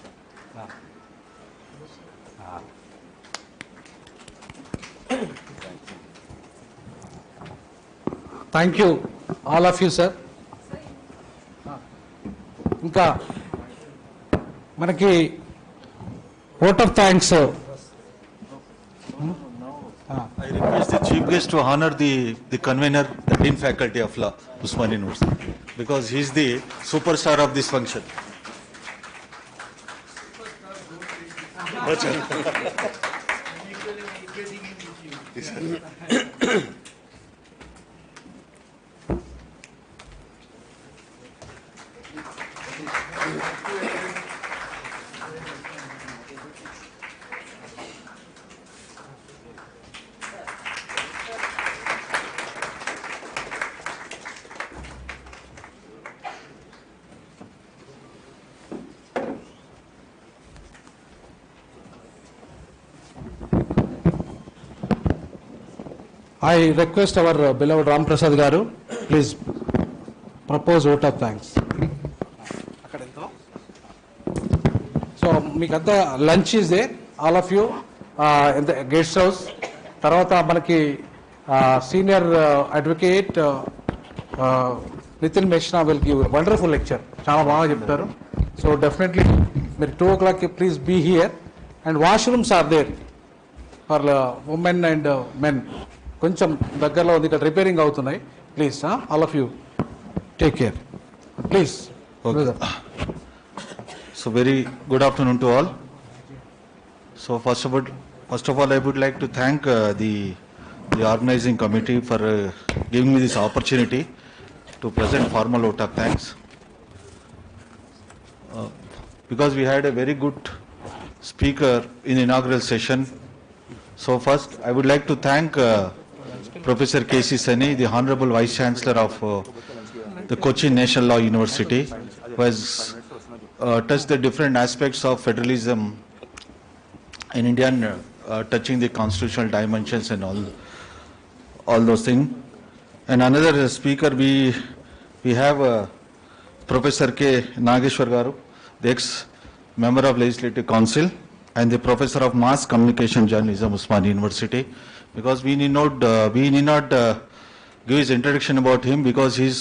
Speaker 2: Thank you all of you sir. ఇంకా మనకి vote of thanks.
Speaker 7: I request the chief guest to honor the convener, the Dean Faculty of Law, Usmania University, because he is the superstar of this function.
Speaker 2: I request our beloved Ram Prasad Garu, please propose vote of thanks. So, meekanతా lunch is there, all of you in the guest house. తర్వాత మనకి senior advocate Nitin Meshna will give a wonderful lecture. చాలా బాగా చెప్తారు. So definitely మీరు 2 o'clock please be here, and washrooms are there for women and men. కొంచెం దగ్గరలో ఉంది, ఇక్కడ రిపేరింగ్ అవుతున్నాయి. Please all of you take care please.
Speaker 7: So very good afternoon to all. So first of all I would like to thank the organizing committee for giving me this opportunity to present formal vote of thanks, because we had a very good speaker in the inaugural session. So first I would like to thank Professor K.C. Sani, the Honorable Vice Chancellor of the Cochin National Law University, who has touched the different aspects of federalism in India, touching the constitutional dimensions and all those things. And another speaker, we have Professor K. Nageshwar Garu, the ex-member of Legislative Council and the Professor of Mass Communication Journalism, Usmania University. Because we need not give his introduction about him, because he's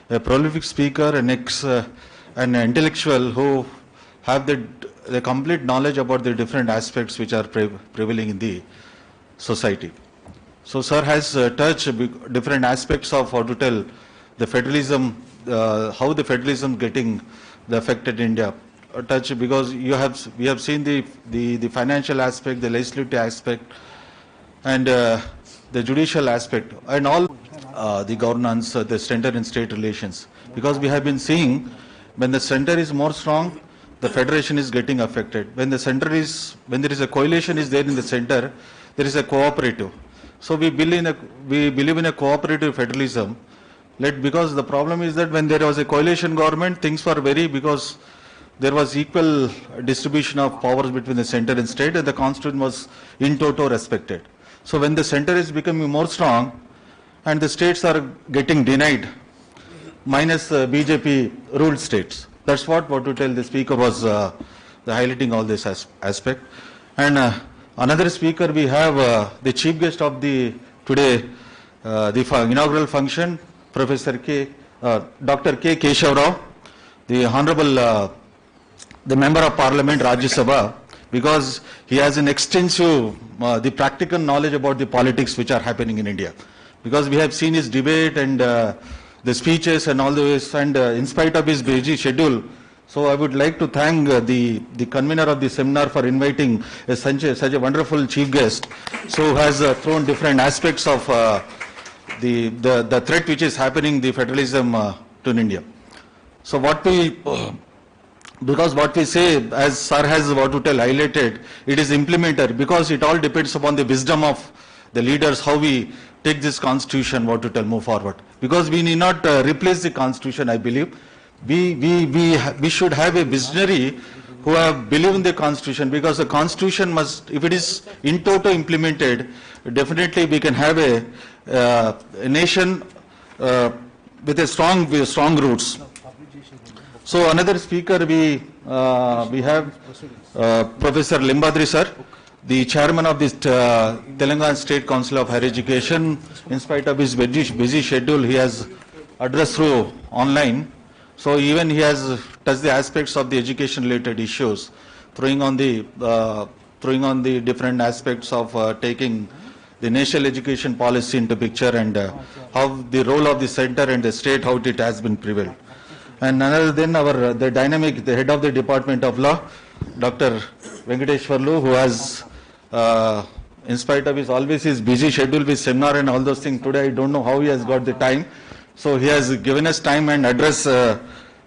Speaker 7: a prolific speaker and an intellectual who have the complete knowledge about the different aspects which are prevailing in the society. So sir has touched different aspects of how to tell the federalism, how the federalism getting the affected India. Touch, because we have seen the financial aspect, the legislative aspect, and the judicial aspect, and all the governance, the center and state relations. Because we have been seeing, when the center is more strong, the federation is getting affected. When there is a coalition is there in the center, there is a cooperative. So we believe in a cooperative federalism. Because the problem is that when there was a coalition government, things were because there was equal distribution of powers between the center and state, and the constitution was in toto respected. So when the center is becoming more strong and the states are getting denied, minus BJP ruled states. That's what to tell the speaker highlighting all this aspect. And another speaker, we have the chief guest of the today, the inaugural function, Professor Dr. K. Keshav Rao, the Honorable the Member of Parliament, Rajya Sabha, because he has an extensive, the practical knowledge about the politics which are happening in India. Because we have seen his debate and the speeches and all this, and in spite of his busy schedule, so I would like to thank the convener of the seminar for inviting such a wonderful chief guest, so who has thrown different aspects of the threat which is happening, the federalism to India. So because what we say, as Sir has highlighted, it is implemented, because it all depends upon the wisdom of the leaders, how we take this constitution, move forward. Because we need not replace the constitution, I believe. We should have a visionary who have believed in the constitution, because the constitution must, if it is in toto implemented, definitely we can have a nation with strong roots. So another speaker we have Professor Limbadri sir, the chairman of this Telangana State Council of Higher Education. In spite of his busy schedule, he has addressed through online. So even he has touched the aspects of the education related issues, throwing on the different aspects of taking the national education policy into picture, and how the role of the center and the state, how it has been prevailed. And another then the head of the Department of Law, Dr. Venkateshwarlu, who has, in spite of his busy schedule with seminar and all those things, today I don't know how he has got the time. So he has given us time and address a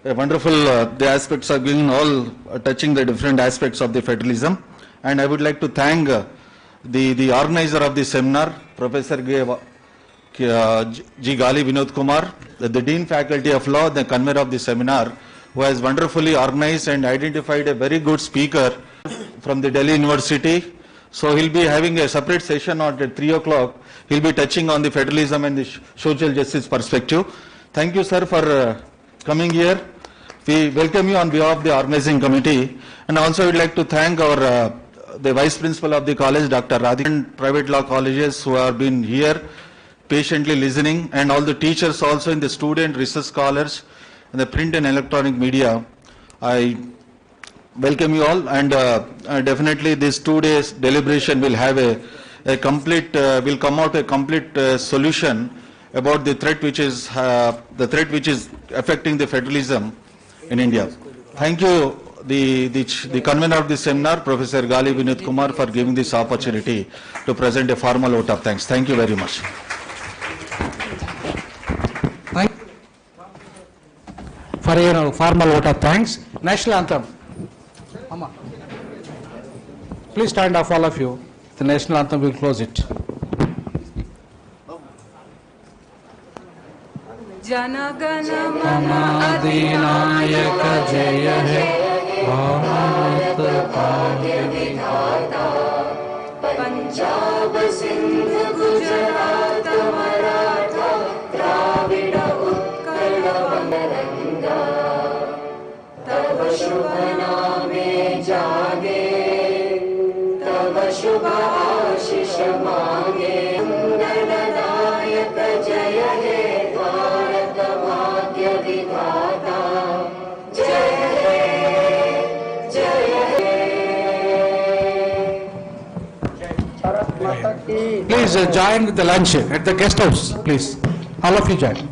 Speaker 7: wonderful the aspects of giving all touching the different aspects of the federalism. And I would like to thank the organizer of the seminar, Professor G. Gali Vinod Kumar, the Dean Faculty of Law, the convener of the seminar, who has wonderfully organized and identified a very good speaker from the Delhi University. So he'll be having a separate session at 3 o'clock. He'll be touching on the federalism and the social justice perspective. Thank you, sir, for coming here. We welcome you on behalf of the organizing committee. And also I would like to thank our the Vice Principal of the college, Dr. Radhika, and private law colleges who have been here patiently listening, and all the teachers also in the student, research scholars, and the print and electronic media. I welcome you all, and definitely this 2 days deliberation will have a complete, will come out a complete solution about the threat which is affecting the federalism in India. Thank you, the convener of the seminar, Professor Gali Vinod Kumar, for giving this opportunity to present a formal vote of thanks. Thank you very much.
Speaker 2: For a formal vote of thanks. National anthem. Amma. Please stand up, all of you. The national anthem will close it.
Speaker 8: Jana Gana Mana Adinayaka Jaya He Bharat Bhagya Vidhata Punjab Sindh Gujarat Maratha Dravida Utkal Vanaranga Tava Shubha Name Jage Tava Shubha Ashish Mange Mangaladayaka Jaya He
Speaker 2: Please join with the lunch at the guest house, please. All of you join.